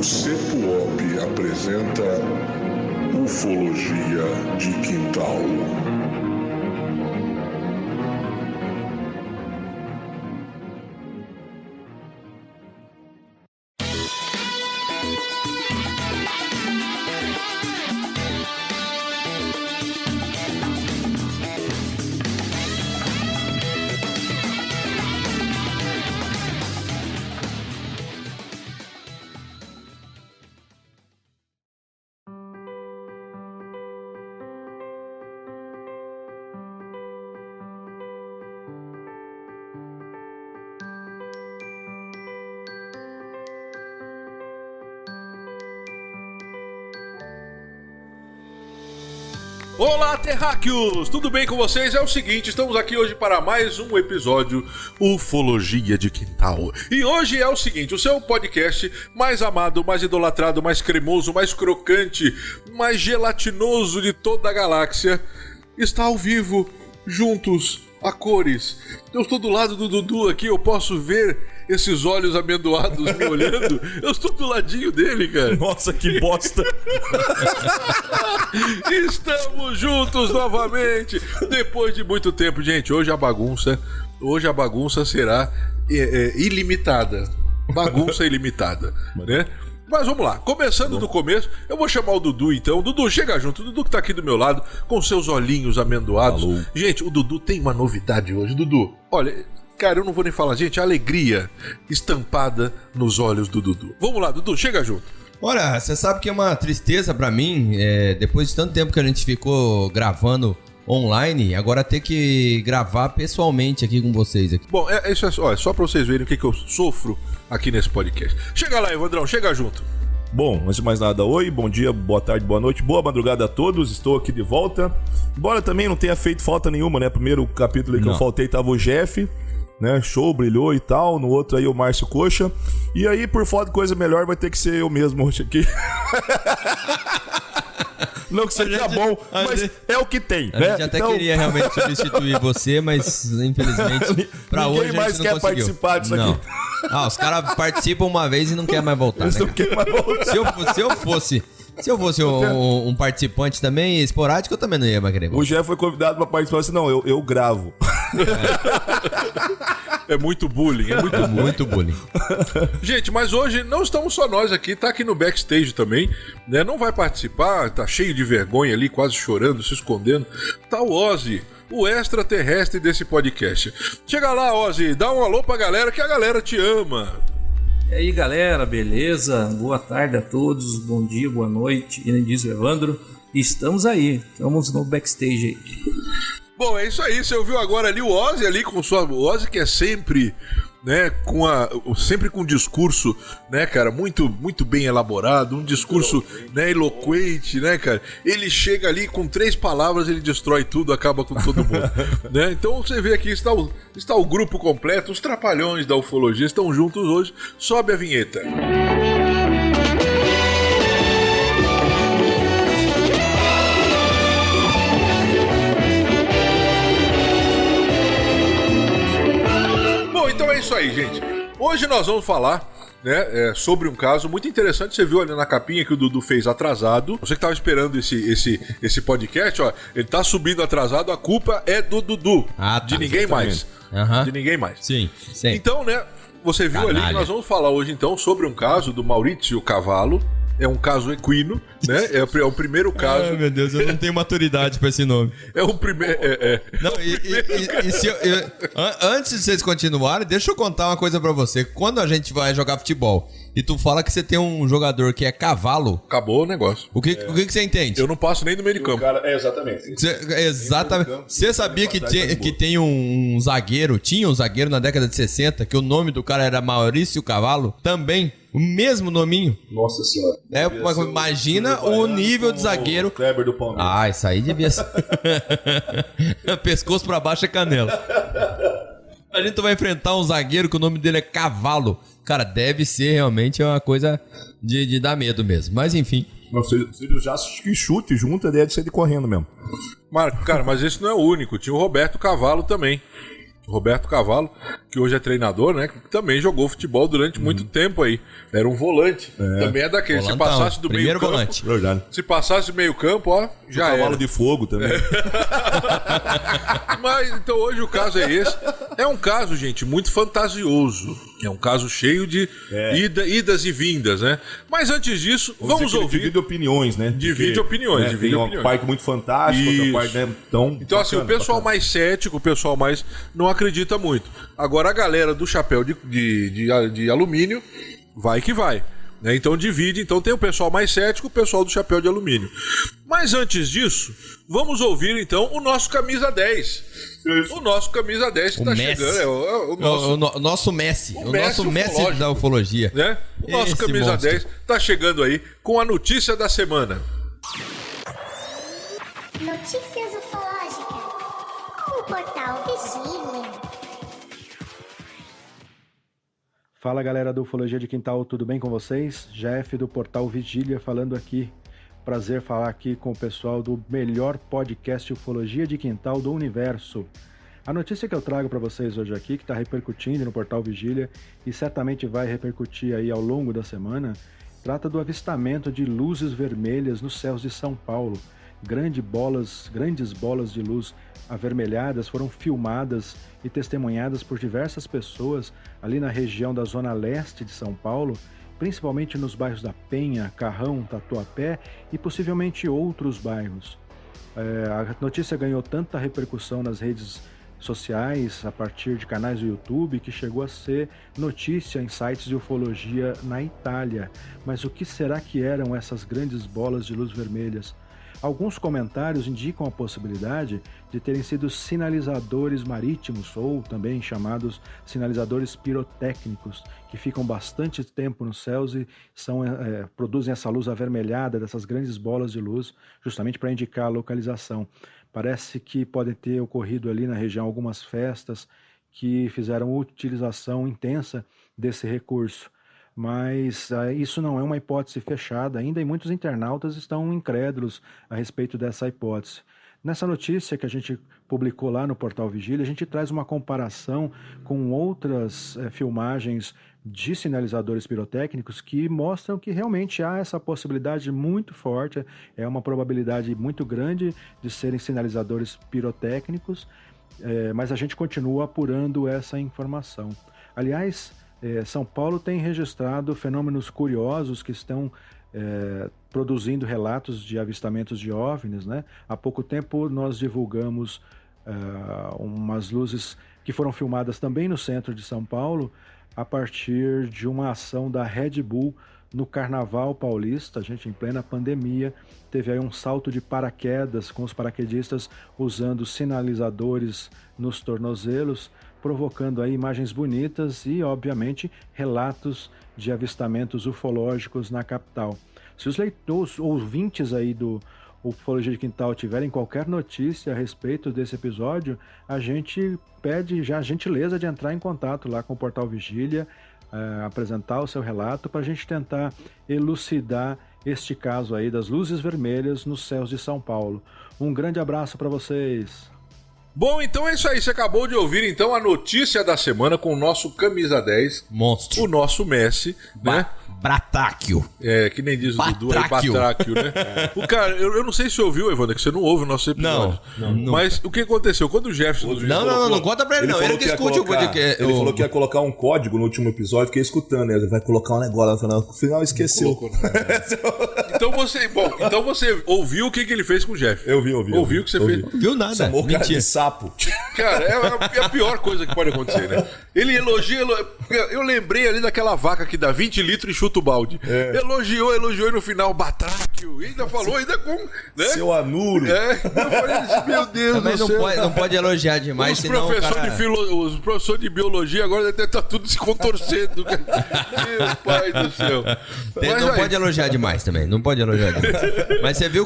CEPUOP apresenta Ufologia de Quintal. Olá, terráqueos! Tudo bem com vocês? É o seguinte, estamos aqui hoje para mais um episódio Ufologia de Quintal. E hoje é o seguinte, o seu podcast mais amado, mais idolatrado, mais cremoso, mais crocante, mais gelatinoso de toda a galáxia está ao vivo, juntos, a cores. Eu estou do lado do Dudu aqui, eu posso ver esses olhos amendoados me olhando. Eu estou do ladinho dele, cara. Nossa, que bosta. Estamos juntos novamente, depois de muito tempo. Gente, hoje a bagunça será ilimitada. Bagunça ilimitada, né? Mas vamos lá, começando do começo, eu vou chamar o Dudu então. Dudu, chega junto, o Dudu que tá aqui do meu lado, com seus olhinhos amendoados. Alô. Gente, o Dudu tem uma novidade hoje. Dudu, olha, cara, eu não vou nem falar, gente, a alegria estampada nos olhos do Dudu. Vamos lá, Dudu, chega junto. Olha, você sabe que é uma tristeza pra mim, depois de tanto tempo que a gente ficou gravando online, agora ter que gravar pessoalmente aqui com vocês. Aqui. Bom, isso é só pra vocês verem o que eu sofro aqui nesse podcast. Chega lá, Evandrão, chega junto. Bom, antes de mais nada, oi, bom dia, boa tarde, boa noite, boa madrugada a todos, estou aqui de volta. Embora também não tenha feito falta nenhuma, né? Primeiro capítulo que eu faltei tava o Jeff, né? Show, brilhou e tal. No outro aí o Márcio Coxa. E aí, por falta de coisa melhor, vai ter que ser eu mesmo hoje aqui. Não que seja bom, mas é o que tem, a né? gente até queria realmente substituir você, mas infelizmente pra hoje a gente mais não quer conseguiu. Participar disso aqui. Os caras participam uma vez e não querem mais voltar. Eles não querem mais voltar. Se eu fosse um participante também esporádico, eu também não ia mais querer voltar. O Jeff foi convidado pra participar, assim, não, eu gravo. É muito bullying, muito bullying. Gente, mas hoje não estamos só nós aqui, tá aqui no backstage também, né? Não vai participar, tá cheio de vergonha ali, quase chorando, se escondendo. Tá o Ozzy, o extraterrestre desse podcast. Chega lá, Ozzy, dá um alô pra galera, que a galera te ama. E aí, galera, beleza? Boa tarde a todos, bom dia, boa noite. E diz o Evandro, estamos aí, estamos no backstage aí. Bom, é isso aí, você ouviu agora ali o Ozzy ali com sua... O Ozzy que é sempre, né, sempre com um discurso, né, cara, muito, muito bem elaborado, um discurso, né, eloquente, né, cara. Ele chega ali com 3 palavras, ele destrói tudo, acaba com todo mundo, né. Então você vê aqui, está o grupo completo, os trapalhões da ufologia estão juntos hoje. Sobe a vinheta. Então é isso aí, gente. Hoje nós vamos falar, né, sobre um caso muito interessante. Você viu ali na capinha que o Dudu fez atrasado. Você que estava esperando esse podcast, ó, ele tá subindo atrasado, a culpa é do Dudu. De ninguém mais. De ninguém mais. Sim. Então, né, você viu ali que nós vamos falar hoje então sobre um caso do Maurício Cavallo. É um caso equino, né? É o primeiro caso. Ai, meu Deus, eu não tenho maturidade pra esse nome. É o primeiro. Não, antes de vocês continuarem, deixa eu contar uma coisa pra você. Quando a gente vai jogar futebol e tu fala que você tem um jogador que é cavalo. Acabou o negócio. O que você entende? Eu não passo nem do meio de campo. Cara, exatamente. Exatamente. Você sabia que tem um zagueiro, tinha um zagueiro na década de 60, que o nome do cara era Maurício Cavallo? Também. O mesmo nominho. Nossa senhora. Imagina o nível de zagueiro. Kleber do Palmeiras. Isso aí devia ser. Pescoço pra baixo é canela. A gente vai enfrentar um zagueiro que o nome dele é Cavalo. Cara, deve ser realmente uma coisa de dar medo mesmo. Mas enfim. Se ele já que chute junto, deve ser de correndo mesmo. Marco, cara, mas esse não é o único. Tinha o Roberto Cavallo também. Roberto Cavalo, que hoje é treinador, né? Que também jogou futebol durante muito tempo aí. Era um volante. Também é daquele. Se passasse do meio campo... volante. Verdade. Se passasse do meio campo, ó, já era. Cavalo de fogo também. Mas, então, hoje o caso é esse. É um caso, gente, muito fantasioso. É um caso cheio de idas e vindas, né? Mas antes disso, vamos ouvir... Divide opiniões, né? Divide opiniões, divide tem opiniões. uma parte muito fantástica, outra parte, né? Então, assim, o pessoal mais cético, o pessoal mais não acredita muito. Agora, a galera do chapéu de alumínio, vai que vai. Né? Então, divide. Então, tem o pessoal mais cético, o pessoal do chapéu de alumínio. Mas, antes disso, vamos ouvir, então, o nosso Camisa 10. O nosso Camisa 10 que tá chegando. O nosso Messi. O nosso Messi da ufologia. Né? O nosso Camisa monstro. 10 tá chegando aí com a notícia da semana. Notícias ufológicas com o Portal Vigília. Fala galera do Ufologia de Quintal, tudo bem com vocês? Jeff do Portal Vigília falando aqui. Prazer falar aqui com o pessoal do melhor podcast Ufologia de Quintal do universo. A notícia que eu trago para vocês hoje aqui, que está repercutindo no Portal Vigília e certamente vai repercutir aí ao longo da semana, trata do avistamento de luzes vermelhas nos céus de São Paulo. Grandes bolas de luz avermelhadas foram filmadas e testemunhadas por diversas pessoas ali na região da zona leste de São Paulo, principalmente nos bairros da Penha, Carrão, Tatuapé e possivelmente outros bairros. A notícia ganhou tanta repercussão nas redes sociais, a partir de canais do YouTube, que chegou a ser notícia em sites de ufologia na Itália. Mas o que será que eram essas grandes bolas de luz vermelhas? Alguns comentários indicam a possibilidade de terem sido sinalizadores marítimos, ou também chamados sinalizadores pirotécnicos, que ficam bastante tempo nos céus e produzem essa luz avermelhada dessas grandes bolas de luz, justamente para indicar a localização. Parece que podem ter ocorrido ali na região algumas festas que fizeram utilização intensa desse recurso. Mas isso não é uma hipótese fechada ainda e muitos internautas estão incrédulos a respeito dessa hipótese. Nessa notícia que a gente publicou lá no Portal Vigília, a gente traz uma comparação com outras filmagens de sinalizadores pirotécnicos que mostram que realmente há essa possibilidade muito forte, é uma probabilidade muito grande de serem sinalizadores pirotécnicos, mas a gente continua apurando essa informação. Aliás, São Paulo tem registrado fenômenos curiosos que estão produzindo relatos de avistamentos de OVNIs, né? Há pouco tempo nós divulgamos umas luzes que foram filmadas também no centro de São Paulo a partir de uma ação da Red Bull no Carnaval Paulista. A gente, em plena pandemia, teve aí um salto de paraquedas com os paraquedistas usando sinalizadores nos tornozelos, provocando aí imagens bonitas e, obviamente, relatos de avistamentos ufológicos na capital. Se os ouvintes aí do Ufologia de Quintal tiverem qualquer notícia a respeito desse episódio, a gente pede já a gentileza de entrar em contato lá com o Portal Vigília, apresentar o seu relato para a gente tentar elucidar este caso aí das luzes vermelhas nos céus de São Paulo. Um grande abraço para vocês! Bom, então é isso aí. Você acabou de ouvir, então, a notícia da semana com o nosso Camisa 10. Monstro. O nosso Messi, né? Bratáquio. Que nem diz o Dudu aí, Batráquio, né? O cara, eu não sei se você ouviu, Evandro, que você não ouve o nosso episódio. Não. Mas o que aconteceu? Quando o Jefferson... Não conta pra ele, não. Ele que escute o podcast. Ele falou que ia colocar um código no último episódio, fiquei escutando. Ele vai colocar um negócio no final esqueceu. Então você ouviu o que ele fez com o Jeff? Eu vi. Ouviu o que você fez? Viu nada. Chamou o cara de sapo. Cara, é a pior coisa que pode acontecer, né? Ele elogia... Eu lembrei ali daquela vaca que dá 20 litros e chuta o balde. Elogiou e no final, Batráquio. E ainda falou, ainda com... Né? Seu anulo. Eu falei assim, meu Deus Também do céu. Não pode elogiar demais, senão Os professores de biologia agora devem estar tudo se contorcendo. Meu pai do céu. Não pode elogiar demais também. Não pode elogiar demais. Mas você viu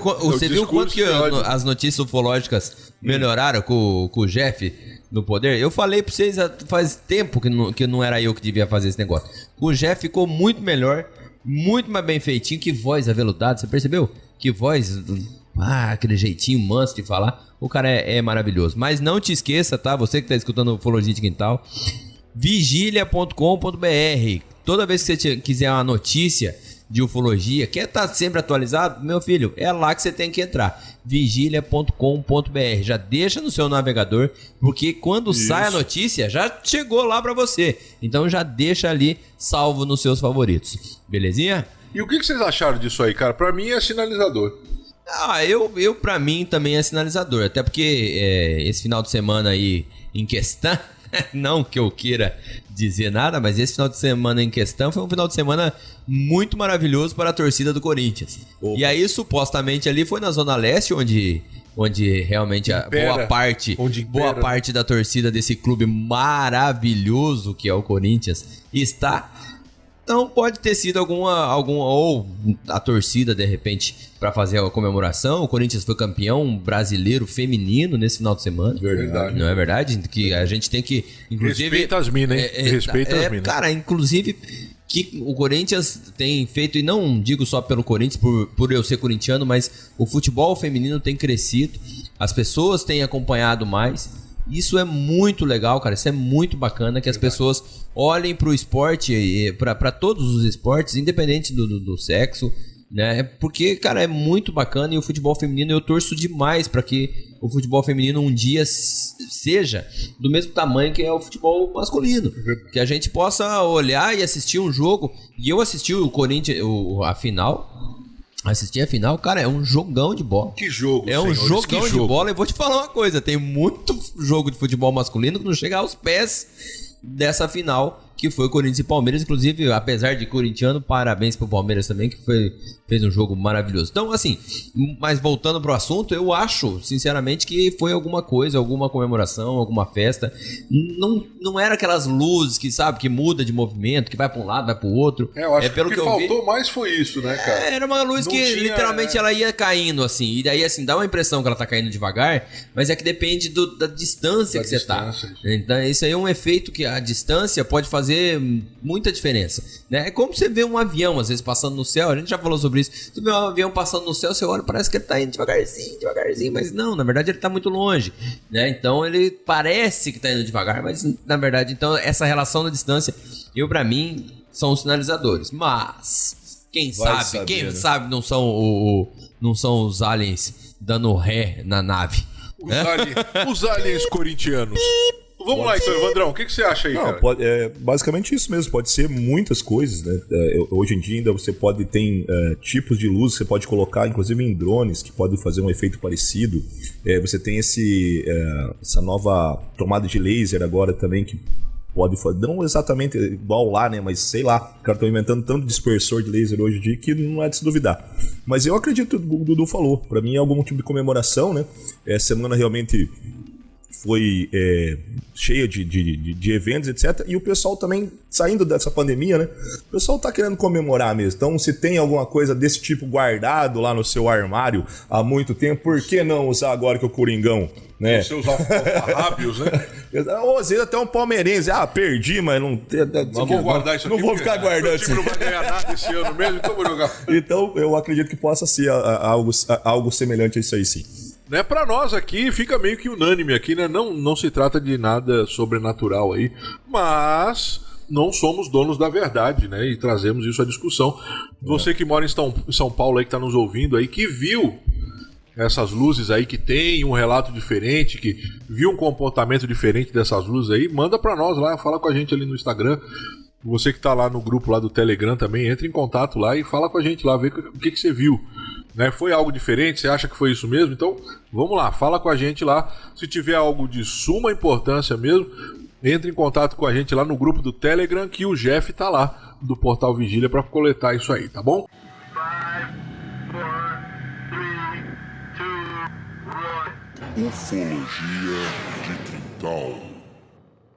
quanto que as notícias ufológicas melhoraram com o Jeff no poder? Eu falei pra vocês faz tempo que não era eu que devia fazer esse negócio. O Jeff ficou muito melhor, muito mais bem feitinho. Que voz aveludada, você percebeu? Que voz... aquele jeitinho manso de falar. o cara é maravilhoso. Mas não te esqueça, tá? Você que tá escutando o Ufologia de Quintal, vigilia.com.br. Toda vez que você quiser uma notícia de ufologia, quer estar sempre atualizado, meu filho, é lá que você tem que entrar. Vigilia.com.br. Já deixa no seu navegador, porque quando sai a notícia, já chegou lá pra você. Então já deixa ali salvo nos seus favoritos. Belezinha? E o que vocês acharam disso aí, cara? Pra mim é sinalizador. Eu pra mim também é sinalizador. Até porque esse final de semana aí em questão, não que eu queira dizer nada, mas esse final de semana em questão foi um final de semana muito maravilhoso para a torcida do Corinthians. Opa. E aí, supostamente, ali foi na Zona Leste, onde realmente boa parte da torcida desse clube maravilhoso que é o Corinthians está. Então pode ter sido alguma ou a torcida, de repente, para fazer a comemoração. O Corinthians foi campeão brasileiro feminino nesse final de semana. Verdade. Não é verdade? Que a gente tem que, inclusive... Respeita as minas, hein? Respeita as minas. Cara, inclusive, que o Corinthians tem feito, e não digo só pelo Corinthians, por eu ser corintiano, mas o futebol feminino tem crescido, as pessoas têm acompanhado mais. Isso é muito legal, cara. Isso é muito bacana que as pessoas olhem pro esporte, pra todos os esportes, independente do sexo, né? Porque, cara, é muito bacana. E o futebol feminino, eu torço demais pra que o futebol feminino um dia seja do mesmo tamanho que é o futebol masculino. Que a gente possa olhar e assistir um jogo. E eu assisti o Corinthians, a final. Assisti a final, cara, é um jogão de bola. Que jogo, é um jogão de bola. E vou te falar uma coisa, tem muito jogo de futebol masculino que não chega aos pés dessa final, que foi Corinthians e Palmeiras. Inclusive, apesar de corintiano, parabéns pro Palmeiras também, que fez um jogo maravilhoso. Então, assim, mas voltando pro assunto, eu acho, sinceramente, que foi alguma coisa, alguma comemoração, alguma festa. Não era aquelas luzes que, sabe, que muda de movimento, que vai pra um lado, vai pro outro. Eu acho que o que faltou mais foi isso, né, cara? Era uma luz não que, literalmente, ela ia caindo, assim. E daí, assim, dá uma impressão que ela tá caindo devagar, mas é que depende da distância que você tá. Então, isso aí é um efeito que a distância pode fazer muita diferença, né? É como você vê um avião, às vezes, passando no céu. A gente já falou sobre isso. Você vê um avião passando no céu, você olha, parece que ele tá indo devagarzinho, mas não, na verdade ele tá muito longe, né? Então ele parece que tá indo devagar, mas na verdade, então essa relação da distância, pra mim, são os sinalizadores. Mas quem sabe não são os aliens dando ré na nave. Os aliens corintianos. Vamos lá então, Evandrão, o que você acha aí, cara? Basicamente isso mesmo, pode ser muitas coisas, né? Hoje em dia ainda você pode ter tipos de luz, você pode colocar inclusive em drones que podem fazer um efeito parecido. Você tem essa nova tomada de laser agora também que pode fazer, não exatamente igual lá, né? Mas sei lá, os caras estão inventando tanto dispersor de laser hoje em dia que não é de se duvidar. Mas eu acredito que o Dudu falou, pra mim é algum tipo de comemoração, né? Essa semana realmente foi cheia de eventos, etc. E o pessoal também, saindo dessa pandemia, né? O pessoal tá querendo comemorar mesmo. Então, se tem alguma coisa desse tipo guardado lá no seu armário há muito tempo, por que não usar agora que o Coringão, né? Você usar alfarrábios, né? Ou às vezes até um palmeirense. perdi, mas não... Vou guardar isso aqui. Não vou ficar guardando isso. O time não vai ganhar nada esse ano mesmo, então vou jogar. Então, eu acredito que possa ser algo semelhante a isso aí, sim. Né, pra nós aqui, fica meio que unânime aqui, né? Não se trata de nada sobrenatural aí, mas não somos donos da verdade, né? E trazemos isso à discussão. Você que mora em São Paulo aí, que tá nos ouvindo aí, que viu essas luzes aí, que tem um relato diferente, que viu um comportamento diferente dessas luzes aí, manda pra nós lá, fala com a gente ali no Instagram. Você que tá lá no grupo lá do Telegram também, entra em contato lá e fala com a gente lá, vê o que você viu. Né? Foi algo diferente? Você acha que foi isso mesmo? Então, vamos lá, fala com a gente lá. Se tiver algo de suma importância mesmo, entre em contato com a gente lá no grupo do Telegram, que o Jeff tá lá, do Portal Vigília, para coletar isso aí, tá bom? 5, 4, 3, 2, 1. Ufologia de Quintal.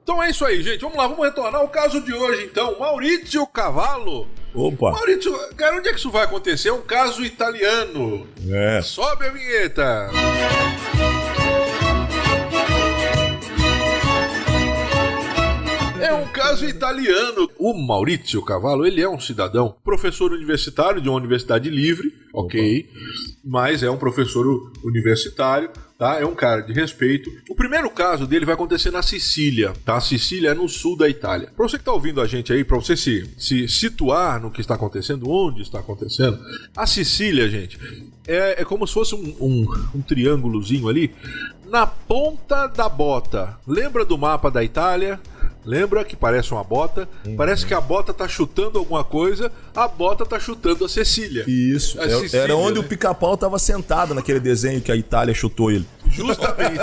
Então é isso aí, gente. Vamos lá, vamos retornar ao caso de hoje, então. Maurizio Cavallo. Opa! Maurizio, cara, onde é que isso vai acontecer? É um caso italiano. Sobe a vinheta. É um caso caso italiano. O Maurizio Cavallo, ele é um cidadão, professor universitário de uma universidade livre, ok, mas é um professor universitário, tá? É um cara de respeito. O primeiro caso dele vai acontecer na Sicília, tá? A Sicília é no sul da Itália. Pra você que tá ouvindo a gente aí, pra você se situar no que está acontecendo, onde está acontecendo, a Sicília, gente, é como se fosse um triângulozinho ali na ponta da bota. Lembra do mapa da Itália? Lembra que parece uma bota? Parece que a bota tá chutando alguma coisa, a bota tá chutando a Sicília. Isso, era onde o Pica-Pau tava sentado naquele desenho que a Itália chutou ele. Justamente.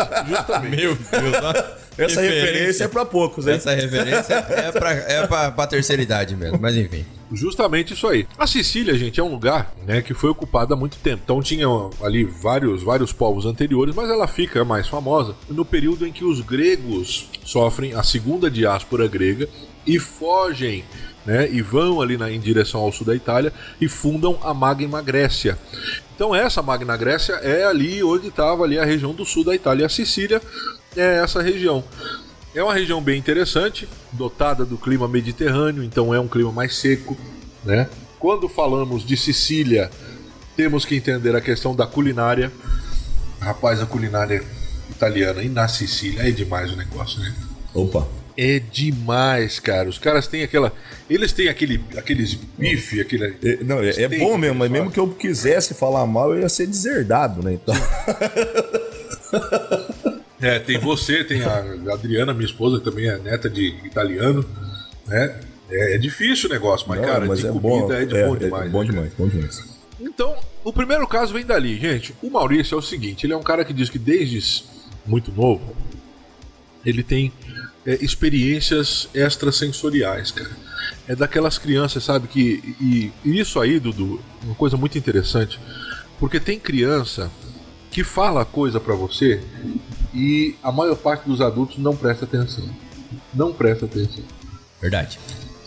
Meu Deus, essa referência é pra poucos, hein? Essa referência é pra terceira idade mesmo, mas enfim. Justamente isso aí. A Sicília, gente, é um lugar, né, que foi ocupado há muito tempo. Então tinha ali vários povos anteriores, mas ela fica mais famosa no período em que os gregos sofrem a segunda diáspora grega e fogem, né, e vão ali em direção ao sul da Itália e fundam a Magna Grécia. Então essa Magna Grécia é ali onde estava ali a região do sul da Itália. E a Sicília é essa região. É uma região bem interessante, dotada do clima mediterrâneo, então é um clima mais seco, né? Quando falamos de Sicília, temos que entender a questão da culinária. Rapaz, a culinária italiana e na Sicília é demais o negócio, né? Opa! É demais, cara. Os caras têm eles têm aqueles bife, Não, é bom mesmo, mas mesmo que eu quisesse falar mal, eu ia ser deserdado, né? Então... tem você, tem a Adriana, minha esposa, que também é neta de italiano, né? É difícil o negócio, mas, cara, mas de comida é bom demais. É bom demais, bom demais. Então, o primeiro caso vem dali, gente. O Maurício é o seguinte, ele é um cara que diz que desde muito novo, ele tem experiências extrasensoriais, cara. É daquelas crianças, sabe, e isso aí, Dudu, uma coisa muito interessante, porque tem criança que fala coisa pra você e a maior parte dos adultos não presta atenção. Não presta atenção. Verdade.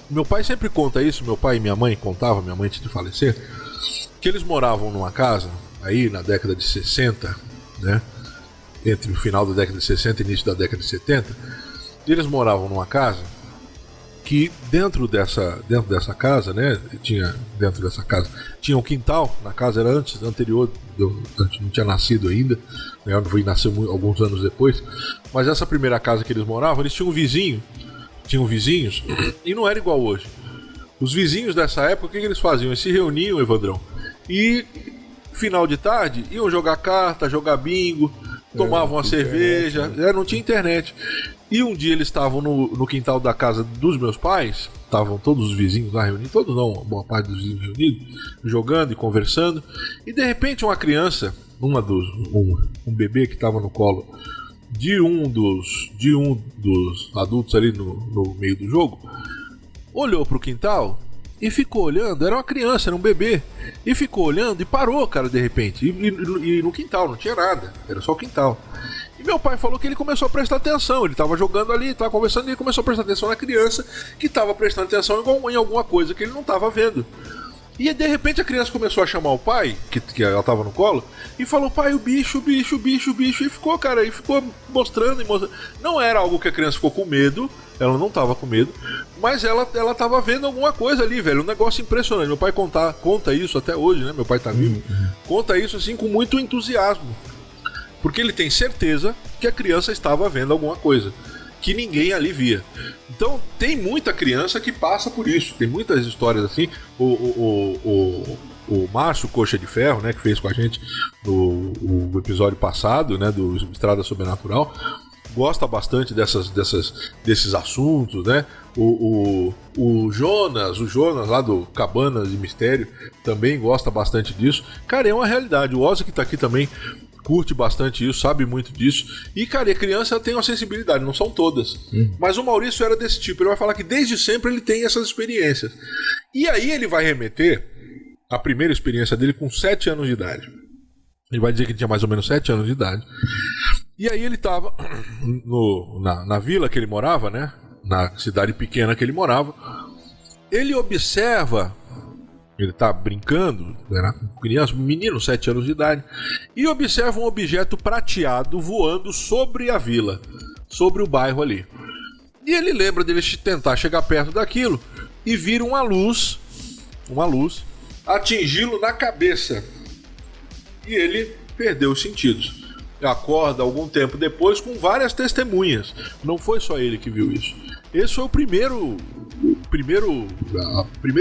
Meu pai sempre conta isso, meu pai e minha mãe contavam, minha mãe antes de falecer, que eles moravam numa casa, aí na década de 60, né? Entre o final da década de 60 e início da década de 70, eles moravam numa casa que dentro dessa casa, né, tinha um quintal. Na casa era anterior, eu não tinha nascido ainda, né, eu fui nascer alguns anos depois, mas essa primeira casa que eles moravam, eles tinham vizinhos, e não era igual hoje. Os vizinhos dessa época, o que eles faziam? Eles se reuniam, Evandrão, e final de tarde iam jogar carta, jogar bingo, tomavam uma cerveja, não tinha internet. E um dia eles estavam no quintal da casa dos meus pais, estavam todos os vizinhos lá reunidos, todos não, boa parte dos vizinhos reunidos, jogando e conversando, e de repente uma criança, um bebê que estava no colo de um dos adultos ali no meio do jogo, olhou pro quintal e ficou olhando. Era uma criança, era um bebê, e ficou olhando e parou, cara, de repente, e no quintal não tinha nada, era só o quintal. E meu pai falou que ele começou a prestar atenção. Ele estava jogando ali, estava conversando, e ele começou a prestar atenção na criança, que estava prestando atenção em alguma coisa que ele não estava vendo. E de repente a criança começou a chamar o pai, que ela estava no colo, e falou: pai, o bicho, e ficou, cara, e ficou mostrando. Não era algo que a criança ficou com medo, ela não estava com medo, mas ela estava vendo alguma coisa ali, velho, um negócio impressionante. Meu pai conta isso até hoje, né, meu pai tá vivo, conta isso assim com muito entusiasmo, porque ele tem certeza que a criança estava vendo alguma coisa que ninguém ali via. Então tem muita criança que passa por isso, tem muitas histórias assim. O Márcio Coxa de Ferro, né, que fez com a gente o episódio passado, né, do Estrada Sobrenatural, gosta bastante desses assuntos, né? O Jonas lá do Cabanas de Mistério também gosta bastante disso. Cara, é uma realidade. O Ozzy, que tá aqui também, curte bastante isso, sabe muito disso. E, cara, a criança tem uma sensibilidade, não são todas. Mas o Maurício era desse tipo. Ele vai falar que desde sempre ele tem essas experiências. E aí ele vai remeter a primeira experiência dele com 7 anos de idade. Ele vai dizer que tinha mais ou menos 7 anos de idade. E aí ele estava na vila que ele morava, né? Na cidade pequena que ele morava. Ele observa, ele tá brincando, era criança, menino, 7 anos de idade, e observa um objeto prateado voando sobre a vila, sobre o bairro ali. E ele lembra dele tentar chegar perto daquilo e vir uma luz atingi-lo na cabeça. E ele perdeu os sentidos. Acorda algum tempo depois com várias testemunhas. Não foi só ele que viu isso. Esse foi a primeira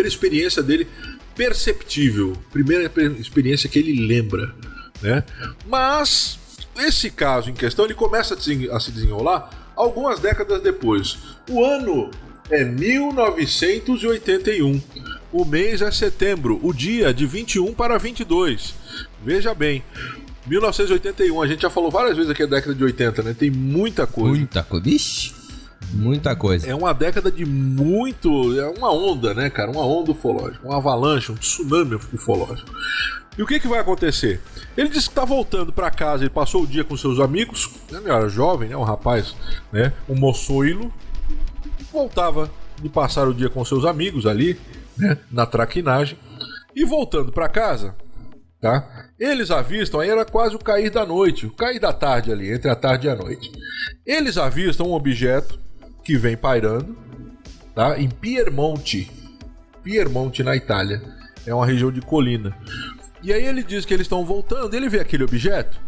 experiência dele perceptível, primeira experiência que ele lembra, né? Mas esse caso em questão ele começa a se desenrolar algumas décadas depois. O ano é 1981. O mês é setembro, o dia de 21 para 22. Veja bem, 1981, a gente já falou várias vezes aqui, a década de 80, né? Tem muita coisa. Muita coisa. Vixe, muita coisa. É uma década de muito... É uma onda, né, cara? Uma onda ufológica, uma avalanche, um tsunami ufológico. E o que vai acontecer? Ele disse que tá voltando pra casa, ele passou o dia com seus amigos, né? Ele era jovem, né? Um rapaz, né? Um moçoilo. Voltava de passar o dia com seus amigos ali, né? Na traquinagem. E voltando pra casa, tá? Eles avistam, aí era quase o cair da noite, o cair da tarde ali, entre a tarde e a noite. Eles avistam um objeto que vem pairando, tá? Em Piemonte, na Itália. É uma região de colina. E aí ele diz que eles estão voltando, ele vê aquele objeto,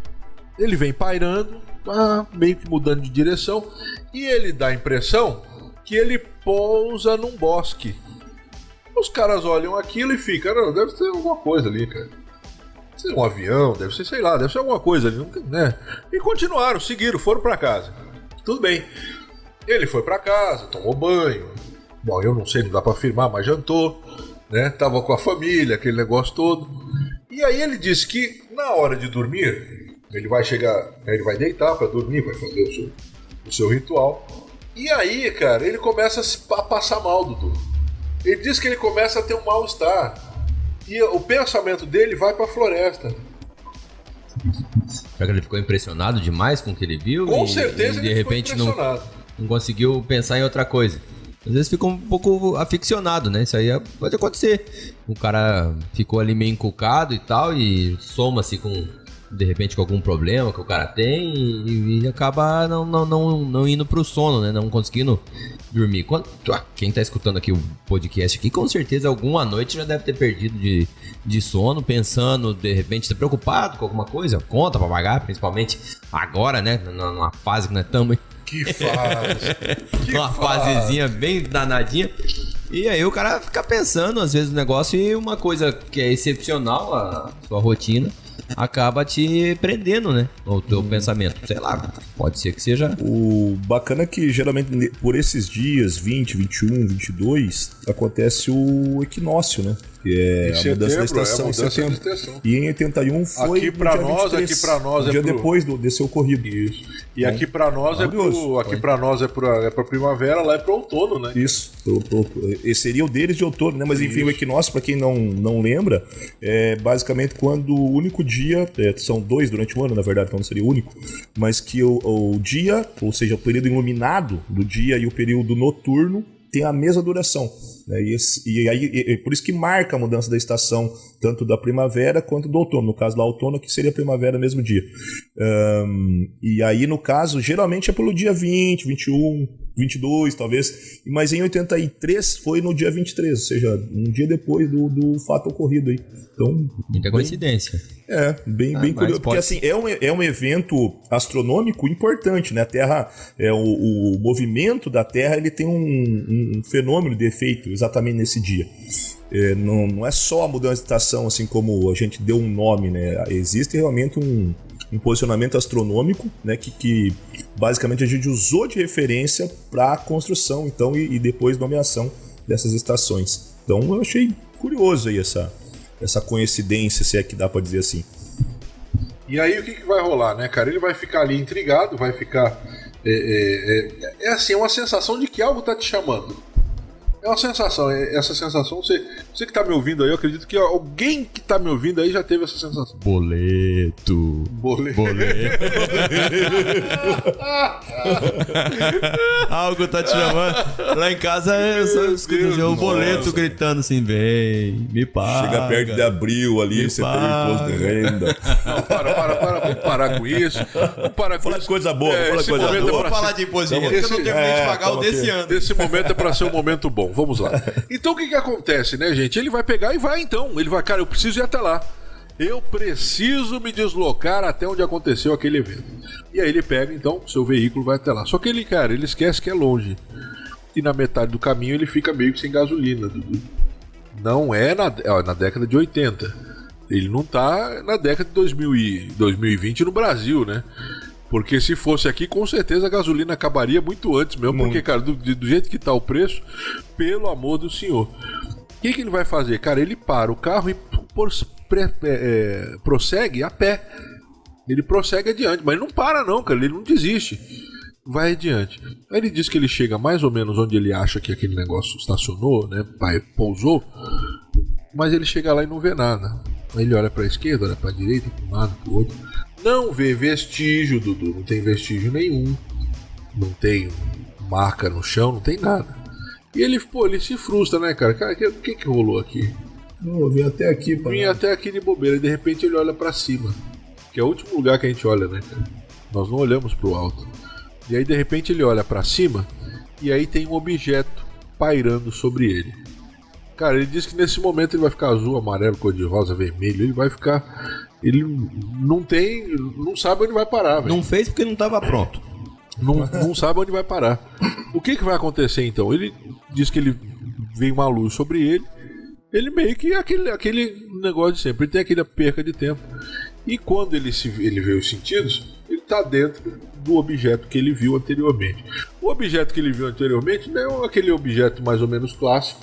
ele vem pairando, tá meio que mudando de direção, e ele dá a impressão que ele pousa num bosque. Os caras olham aquilo e ficam, não, deve ser alguma coisa ali, cara. Deve ser um avião, deve ser, sei lá, deve ser alguma coisa ali, né? E continuaram, seguiram, foram pra casa. Tudo bem. Ele foi pra casa, tomou banho. Bom, eu não sei, não dá pra afirmar, mas jantou, né? Tava com a família, aquele negócio todo. E aí ele disse que na hora de dormir, ele vai chegar, ele vai deitar pra dormir, vai fazer o seu ritual. E aí, cara, ele começa a passar mal, Dudu. Ele diz que ele começa a ter um mal-estar. E o pensamento dele vai pra floresta. Será que ele ficou impressionado demais com o que ele viu? Com certeza ele de repente ficou impressionado. Não conseguiu pensar em outra coisa. Às vezes fica um pouco aficionado, né? Isso aí pode acontecer. O cara ficou ali meio encucado e tal, e soma-se com, de repente, com algum problema que o cara tem e acaba não indo pro sono, né? Não conseguindo dormir. Quem tá escutando aqui o podcast aqui, com certeza alguma noite já deve ter perdido de sono, pensando, de repente, tá preocupado com alguma coisa, conta pra pagar, principalmente agora, né? Numa fase que nós estamos. Que fase! Uma fasezinha bem danadinha. E aí o cara fica pensando, às vezes, no negócio, e uma coisa que é excepcional, a sua rotina, acaba te prendendo, né? O teu pensamento. Sei lá, pode ser que seja. O bacana é que, geralmente, por esses dias, 20, 21, 22, acontece o equinócio, né? Que é a mudança da estação em setembro. E em 81 foi aqui pra nós, um dia depois desse ocorrido. Isso. E aqui pra nós é pra primavera, lá é pro outono, né? Isso. Esse seria o deles de outono, né? Mas enfim, o equinócio, pra quem não lembra, é basicamente quando o único dia, são 2 durante o ano, na verdade, então não seria o único, mas que o dia, ou seja, o período iluminado do dia e o período noturno tem a mesma duração, né? E aí, por isso que marca a mudança da estação, tanto da primavera quanto do outono. No caso, da outono, que seria a primavera mesmo dia. E aí, no caso, geralmente é pelo dia 20, 21, 22, talvez. Mas em 83 foi no dia 23, ou seja, um dia depois do fato ocorrido aí. Então, muita coincidência. Bem curioso. Porque assim, é um evento astronômico importante, né? A Terra, o movimento da Terra, ele tem um fenômeno de efeito exatamente nesse dia. Não é só a mudança de estação, assim como a gente deu um nome, né? Existe realmente um posicionamento astronômico, né, que basicamente a gente usou de referência para a construção, então, e depois nomeação dessas estações. Então eu achei curioso aí essa coincidência, se é que dá para dizer assim. E aí o que vai rolar, né, cara? Ele vai ficar ali intrigado, vai ficar... assim, uma sensação de que algo tá te chamando. É uma sensação, essa sensação, você que tá me ouvindo aí, eu acredito que alguém que tá me ouvindo aí já teve essa sensação. Boleto. Algo tá te chamando. Lá em casa eu só escuto o boleto gritando assim, vem, me paga. Chega perto de abril ali, você tem imposto de renda. Não, vamos parar com isso. Vamos parar com Fala de coisa boa, fala de coisa boa. Vamos falar de imposto de renda, porque eu não terminei de pagar o desse ano. Esse momento é pra ser um momento bom. Vamos lá. Então o que acontece, né, gente? Ele vai pegar e vai então. Ele vai, cara, eu preciso ir até lá. Eu preciso me deslocar até onde aconteceu aquele evento. E aí ele pega, então, seu veículo vai até lá. Só que ele, cara, ele esquece que é longe. E na metade do caminho ele fica meio que sem gasolina. Não é na década de 80. Ele não tá na década de 2020 no Brasil, né? Porque se fosse aqui, com certeza a gasolina acabaria muito antes mesmo. Porque, cara, do jeito que tá o preço, pelo amor do senhor. O que ele vai fazer? Cara, ele para o carro e prossegue a pé. Ele prossegue adiante, mas ele não para não, cara. Ele não desiste. Vai adiante. Aí ele diz que ele chega mais ou menos onde ele acha que aquele negócio estacionou, né? Pousou. Mas ele chega lá e não vê nada. Aí ele olha pra esquerda, olha pra direita, pra um lado, pro outro. Não vê vestígio, Dudu. Não tem vestígio nenhum. Não tem marca no chão, não tem nada. E ele se frustra, né, cara? Cara, o que rolou aqui? Não, eu vim até aqui, pá. Vim até aqui de bobeira. E de repente ele olha pra cima. Que é o último lugar que a gente olha, né, cara? Nós não olhamos pro alto. E aí de repente ele olha pra cima. E aí tem um objeto pairando sobre ele. Cara, ele diz que nesse momento ele vai ficar azul, amarelo, cor-de-rosa, vermelho. Ele vai ficar... Ele não sabe onde vai parar, velho. Não fez porque não estava pronto. Não sabe onde vai parar. O que vai acontecer então? Ele diz que ele vem uma luz sobre ele. Ele meio que aquele negócio de sempre. Ele tem aquela perca de tempo. E quando ele vê os sentidos, ele está dentro do objeto que ele viu anteriormente. O objeto que ele viu anteriormente não é aquele objeto mais ou menos clássico.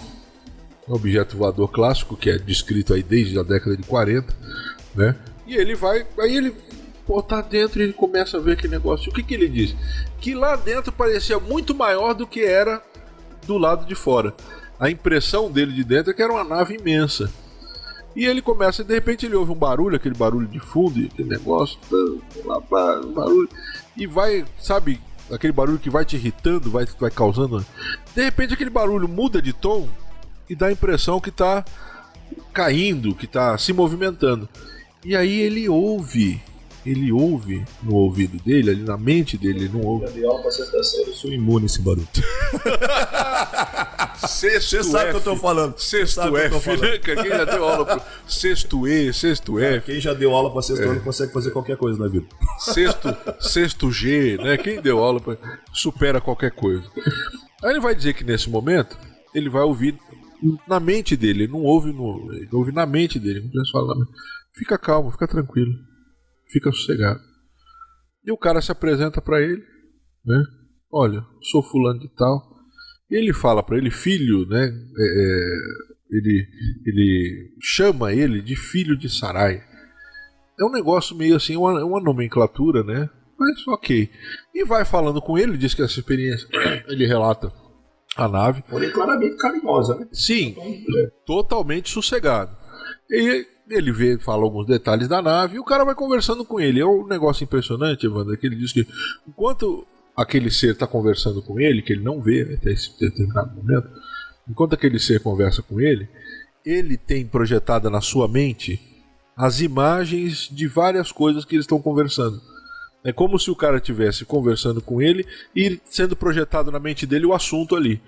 É um objeto voador clássico que é descrito aí desde a década de 40, né? E ele vai, aí ele tá dentro e ele começa a ver aquele negócio. O que ele diz? Que lá dentro parecia muito maior do que era do lado de fora. A impressão dele de dentro é que era uma nave imensa. E ele começa, de repente ele ouve um barulho, aquele barulho de fundo, aquele negócio, barulho, e vai, sabe, aquele barulho que vai te irritando, vai causando. De repente aquele barulho muda de tom e dá a impressão que tá caindo, que tá se movimentando. E aí ele ouve no ouvido dele, ali na mente dele, ele não ouve. Eu sou imune a esse barulho. Você sabe o que eu tô falando. Sexto F, né? Quem já deu aula pro sexto E, sexto F. Quem já deu aula pra sexto ano consegue fazer qualquer coisa na vida. Sexto G, né? Quem deu aula supera qualquer coisa. Aí ele vai dizer que nesse momento ele vai ouvir na mente dele, ele não ouve ele ouve na mente dele. Fica calmo, fica tranquilo, fica sossegado. E o cara se apresenta pra ele, né? Olha, sou fulano de tal. E ele fala pra ele, filho, né? Ele chama ele de filho de Sarai. É um negócio meio assim, uma nomenclatura, né? Mas ok. E vai falando com ele, diz que essa experiência, ele relata a nave. Porém, claramente carinhosa, né? Sim, totalmente sossegado. E ele fala alguns detalhes da nave e o cara vai conversando com ele. É um negócio impressionante, Evandro, que ele diz que enquanto aquele ser está conversando com ele, que ele não vê até esse determinado momento, enquanto aquele ser conversa com ele, ele tem projetada na sua mente as imagens de várias coisas que eles estão conversando. É como se o cara estivesse conversando com ele e sendo projetado na mente dele o assunto ali,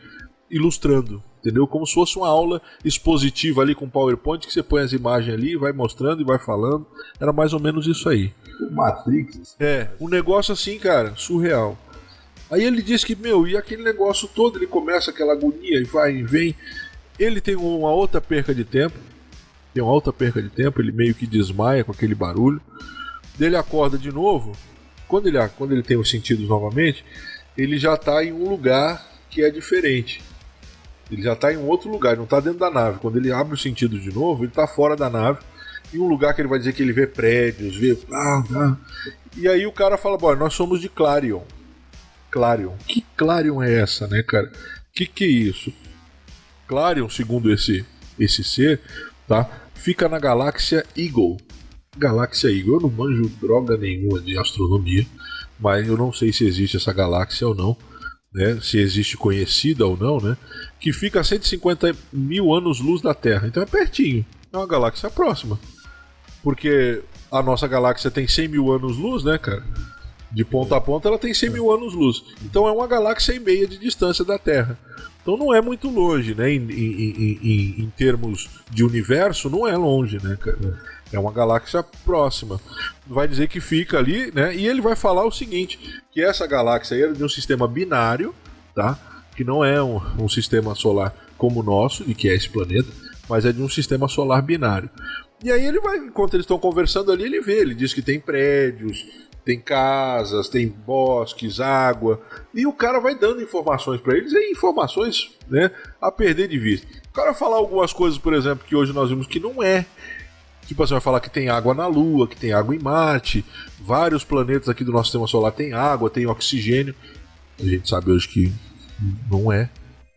ilustrando, entendeu? Como se fosse uma aula expositiva ali com PowerPoint, que você põe as imagens ali, vai mostrando e vai falando. Era mais ou menos isso aí. Matrix. Um negócio assim, cara, surreal. Aí ele diz que, e aquele negócio todo, ele começa aquela agonia e vai e vem. Ele tem uma outra perca de tempo. Ele meio que desmaia com aquele barulho. Ele acorda de novo. Quando ele tem os sentidos novamente, ele já está em um lugar que é diferente. Ele já está em um outro lugar, ele não está dentro da nave. Quando ele abre os sentidos de novo, ele está fora da nave, em um lugar que ele vai dizer que ele vê prédios, vê... E aí o cara fala, nós somos de Clarion. Clarion. Que Clarion é essa, né, cara? Que é isso? Clarion, segundo esse ser, tá? Fica na galáxia Eagle. Galáxia Eagle. Eu não manjo droga nenhuma de astronomia, mas eu não sei se existe essa galáxia ou não, né? Se existe conhecida ou não, né? Que fica a 150 mil anos-luz da Terra. Então é pertinho. É uma galáxia próxima. Porque a nossa galáxia tem 100 mil anos-luz, né, cara? De ponta a ponta ela tem 100 mil anos-luz. Então é uma galáxia e meia de distância da Terra. Então não é muito longe, né? Em termos de universo, não é longe, né, cara? É uma galáxia próxima. Vai dizer que fica ali, né? E ele vai falar o seguinte, que essa galáxia aí é de um sistema binário, tá? Que não é um sistema solar como o nosso, e que é esse planeta, mas é de um sistema solar binário. E aí ele vai, enquanto eles estão conversando ali, ele diz que tem prédios, tem casas, tem bosques, água, e o cara vai dando informações pra eles, e informações, né, a perder de vista. O cara vai falar algumas coisas, por exemplo, que hoje nós vimos que não é. Tipo assim, vai falar que tem água na Lua, que tem água em Marte, vários planetas aqui do nosso sistema solar tem água, tem oxigênio. A gente sabe hoje que não é,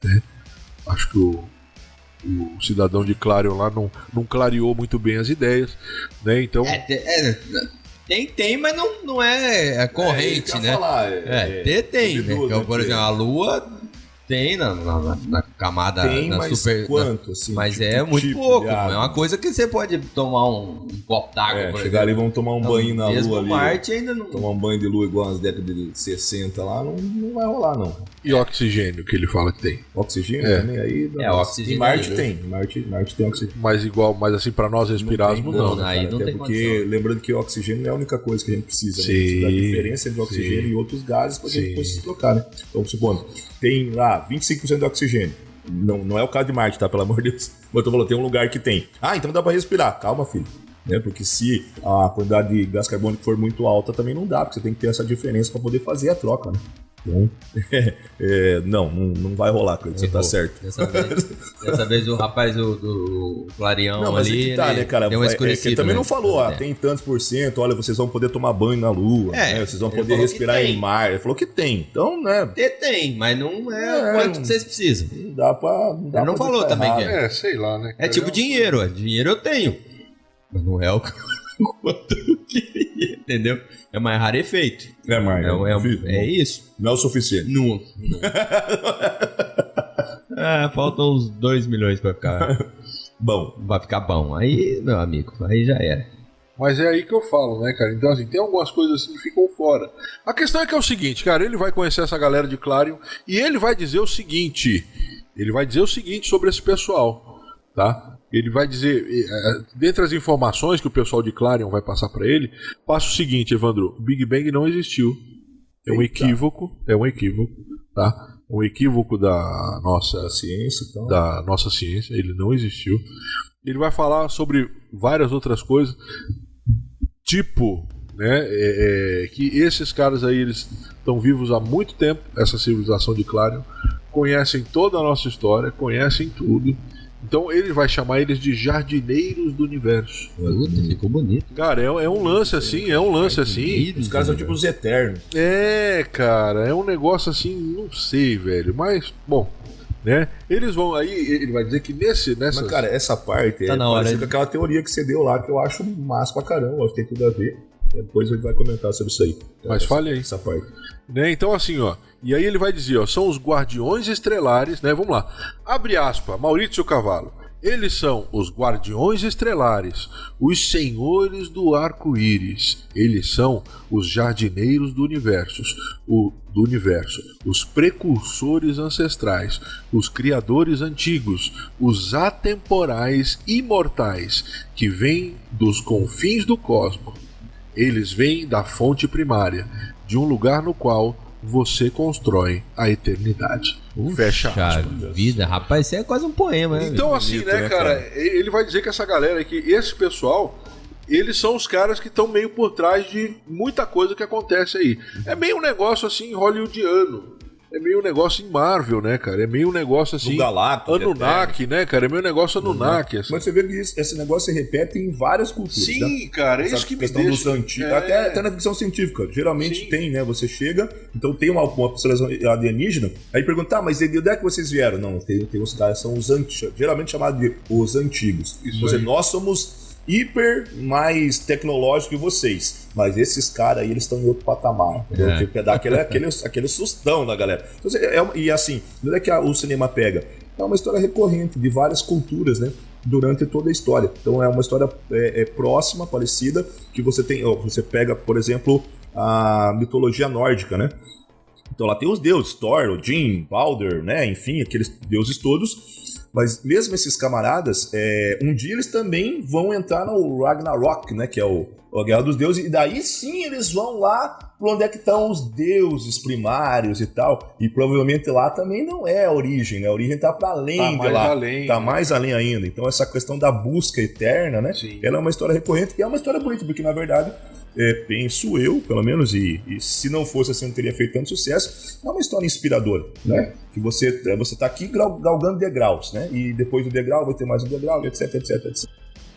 né? Acho que o cidadão de Clarion lá não clareou muito bem as ideias, né? Então... Tem, mas não é corrente, né? Tem, né? Então, por exemplo, a Lua tem na camada tem, na mas super. Quanto, assim? Mas tipo, é muito pouco. Não é uma coisa que você pode tomar um copo d'água. Chegar ali, vamos tomar um banho na mesmo Lua ali. Marte ainda não. Tomar um banho de Lua igual nas décadas de 60 lá, não vai rolar, não. E oxigênio, que ele fala que tem? Oxigênio também aí. Oxigênio. Em Marte tem. Marte tem oxigênio. mas assim, pra nós respirarmos, não. Aí não até tem porque, condição. lembrando que o oxigênio é a única coisa que a gente precisa, né? Sim, Precisa da diferença entre o oxigênio e outros gases pra gente depois se trocar, né? Então, supondo, tem lá 25% de oxigênio. Não é o caso de Marte, tá? Pelo amor de Deus. Mas eu tô falando, tem um lugar que tem. Então dá pra respirar. Calma, filho. Né? Porque se a quantidade de gás carbônico for muito alta, também não dá, porque você tem que ter essa diferença pra poder fazer a troca, né? Então, não vai rolar, Cleiton, você tá certo. Dessa vez o rapaz do Clarion não, mas ali, é que tá, né, cara? deu uma escurecida. Ele também né? não falou, tem tantos por cento, olha, vocês vão poder tomar banho na Lua, né? Vocês vão poder respirar em mar. Ele falou que tem, então, né? Tem, mas não é quanto que vocês precisam. Não dá pra... Ele não falou também que é. Sei lá, né? É tipo dinheiro, dinheiro eu tenho. Mas não é o quanto eu queria, entendeu? É mais rarefeito. É mais. É isso. Não é o suficiente. Não. Faltam uns 2 milhões pra ficar bom. Vai ficar bom. Aí, meu amigo, aí já era. Mas é aí que eu falo, né, cara? Então, assim, tem algumas coisas assim que ficam fora. A questão é que é o seguinte, cara, ele vai conhecer essa galera de Clarion e ele vai dizer o seguinte sobre esse pessoal, tá? Ele vai dizer, dentre as informações que o pessoal de Clarion vai passar pra ele, passa o seguinte, Evandro, o Big Bang não existiu. É um equívoco, tá? Um equívoco da nossa ciência, então. Da nossa ciência, ele não existiu. Ele vai falar sobre várias outras coisas, tipo, né, que esses caras aí, eles estão vivos há muito tempo, essa civilização de Clarion, conhecem toda a nossa história, conhecem tudo. Então ele vai chamar eles de jardineiros do universo. Puta, ficou bonito. Cara, é um lance assim, assim. Os caras são tipo os eternos. Cara, é um negócio assim, não sei, velho. Mas, bom, né? Eles vão aí, ele vai dizer que nessa. Mas, cara, essa parte tá na hora com aquela teoria que você deu lá, que eu acho massa pra caramba, acho que tem tudo a ver. Depois ele vai comentar sobre isso aí. Mas fale aí. Essa parte. Né? Então, assim, ó. E aí ele vai dizer, ó, são os guardiões estrelares, né? Vamos lá. Abre aspas, Maurício Cavallo. Eles são os guardiões estrelares, os senhores do arco-íris. Eles são os jardineiros do universo, os precursores ancestrais, os criadores antigos, os atemporais imortais, que vêm dos confins do cosmos. Eles vêm da fonte primária, de um lugar no qual você constrói a eternidade. Fecha aspas. Vida, rapaz, isso é quase um poema, né? Então, assim, bonito, né, cara? Ele vai dizer que essa galera aqui, esse pessoal, eles são os caras que estão meio por trás de muita coisa que acontece aí. É meio um negócio assim hollywoodiano. é meio um negócio em Marvel, né, cara? É meio um negócio assim... Do Galactus. Anunnaki, né, cara? É meio um negócio Anunnaki, assim. Mas você vê que esse negócio se repete em várias culturas. Sim, né? cara, é essa isso que me questão deixa... dos antigos, até na ficção científica. Geralmente Sim. tem, né? Você chega, então tem uma população alienígena, aí pergunta, mas de onde é que vocês vieram? Não, tem uns caras, são os antigos, geralmente chamados de os antigos. Nós somos hiper mais tecnológico que vocês, mas esses caras aí, eles estão em outro patamar, entendeu? Tipo, dar aquele sustão na galera. Então, e assim, onde é que o cinema pega? É uma história recorrente de várias culturas, né? Durante toda a história. Então é uma história próxima, parecida, que você tem, você pega, por exemplo, a mitologia nórdica, né? Então lá tem os deuses, Thor, Odin, Baldur, né? Enfim, aqueles deuses todos. Mas mesmo esses camaradas, um dia eles também vão entrar no Ragnarok, né? Que é a Guerra dos Deuses. E daí sim eles vão lá pra onde é que estão os deuses primários e tal. E provavelmente lá também não é a origem, né? A origem tá pra além de lá. Tá mais além ainda. Então essa questão da busca eterna, né? Sim. Ela é uma história recorrente e é uma história bonita, porque na verdade... penso eu, pelo menos, e se não fosse assim, não teria feito tanto sucesso, é uma história inspiradora, né? Que você tá aqui galgando degraus, né? E depois do degrau vai ter mais um degrau, etc.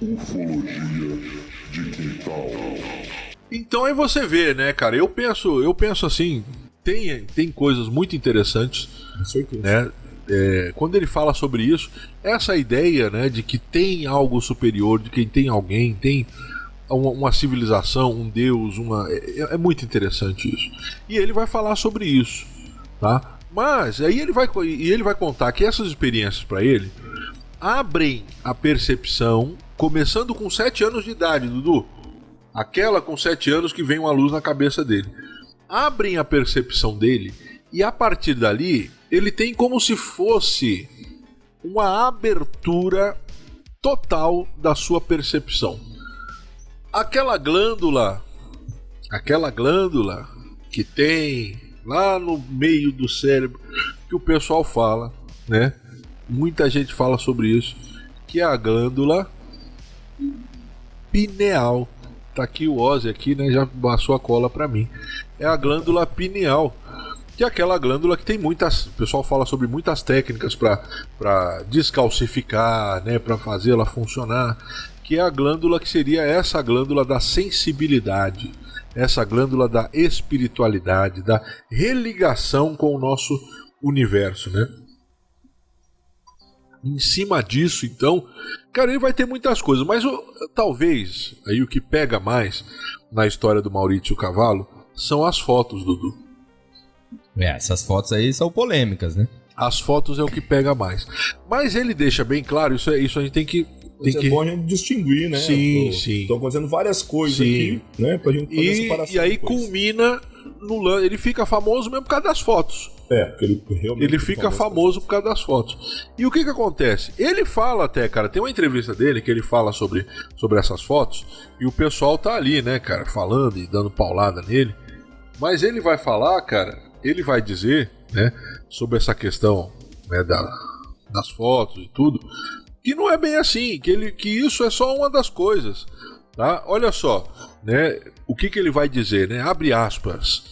Ufologia de quintal. Então aí você vê, né, cara? Eu penso assim, tem coisas muito interessantes, Com certeza. né? Quando ele fala sobre isso, essa ideia, né, de que tem algo superior, de que tem alguém, tem uma civilização, um deus, é muito interessante isso. E ele vai falar sobre isso, tá? Mas aí ele vai contar que essas experiências para ele abrem a percepção, começando com 7 anos de idade, Dudu. Aquela com 7 anos que vem uma luz na cabeça dele. Abrem a percepção dele e a partir dali ele tem como se fosse uma abertura total da sua percepção. Aquela glândula que tem lá no meio do cérebro, que o pessoal fala, né? Muita gente fala sobre isso, que é a glândula pineal. Tá aqui o Ozzy aqui, né? Já passou a cola pra mim. É a glândula pineal, que é aquela glândula que tem muitas... O pessoal fala sobre muitas técnicas para descalcificar, né? Para fazer ela funcionar. Que é a glândula que seria essa glândula da sensibilidade, essa glândula da espiritualidade, da religação com o nosso universo, né? Em cima disso, então, cara, ele vai ter muitas coisas, mas talvez aí o que pega mais na história do Maurício Cavallo são as fotos, Dudu. Essas fotos aí são polêmicas, né? As fotos é o que pega mais. Mas ele deixa bem claro, isso a gente tem que... É bom a gente distinguir, né? Sim. Estão acontecendo várias coisas aqui, né? Pra gente fazer a separação. E aí depois. culmina no lance. Ele fica famoso mesmo por causa das fotos. Porque ele realmente... Ele fica famoso por causa das fotos. E o que acontece? Ele fala até, cara, tem uma entrevista dele que ele fala sobre essas fotos e o pessoal tá ali, né, cara, falando e dando paulada nele. Mas ele vai falar, cara, ele vai dizer, né, sobre essa questão, né, das fotos e tudo, que não é bem assim, que isso é só uma das coisas, tá? Olha só, né, o que ele vai dizer, né? Abre aspas.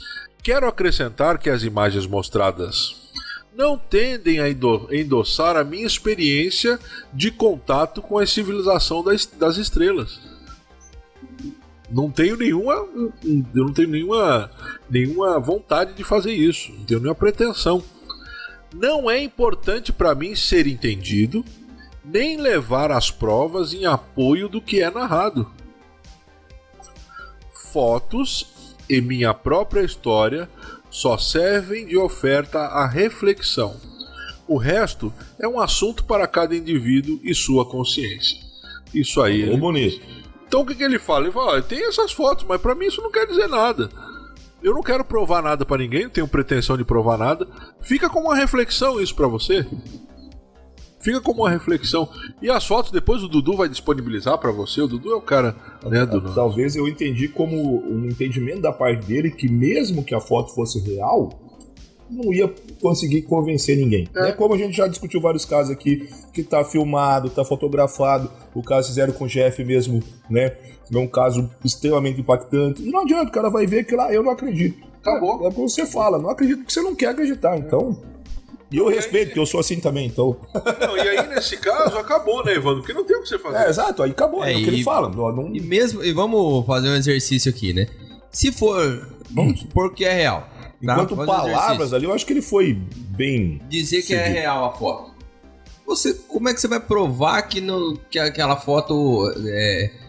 Quero acrescentar que as imagens mostradas não tendem a endossar a minha experiência de contato com a civilização das estrelas. Não tenho nenhuma vontade de fazer isso, não tenho nenhuma pretensão. Não é importante para mim ser entendido, nem levar as provas em apoio do que é narrado. Fotos e minha própria história só servem de oferta à reflexão. O resto é um assunto para cada indivíduo e sua consciência. Isso aí. Bonito. Então o que ele fala? Ele fala, tem essas fotos, mas para mim isso não quer dizer nada. Eu não quero provar nada para ninguém, não tenho pretensão de provar nada. Fica como uma reflexão isso para você. Fica como uma reflexão. E as fotos depois o Dudu vai disponibilizar pra você. O Dudu é o cara, né, Dudu? Talvez eu entendi como um entendimento da parte dele que mesmo que a foto fosse real, não ia conseguir convencer ninguém. É como a gente já discutiu vários casos aqui, que tá filmado, tá fotografado. O caso fizeram com o Jeff mesmo, né? É um caso extremamente impactante. E não adianta, o cara vai ver que lá eu não acredito. Acabou. É como você fala, não acredito porque você não quer acreditar, então... E eu respeito, porque eu sou assim também, então... Não, e aí, nesse caso, acabou, né, Evandro? Porque não tem o que você fazer. Exato, aí acabou, é o que ele fala. Não... E vamos fazer um exercício aqui, né? Se for, vamos supor que é real. Enquanto palavras ali, eu acho que ele foi bem... Dizer que é real a foto. Como é que você vai provar que aquela foto...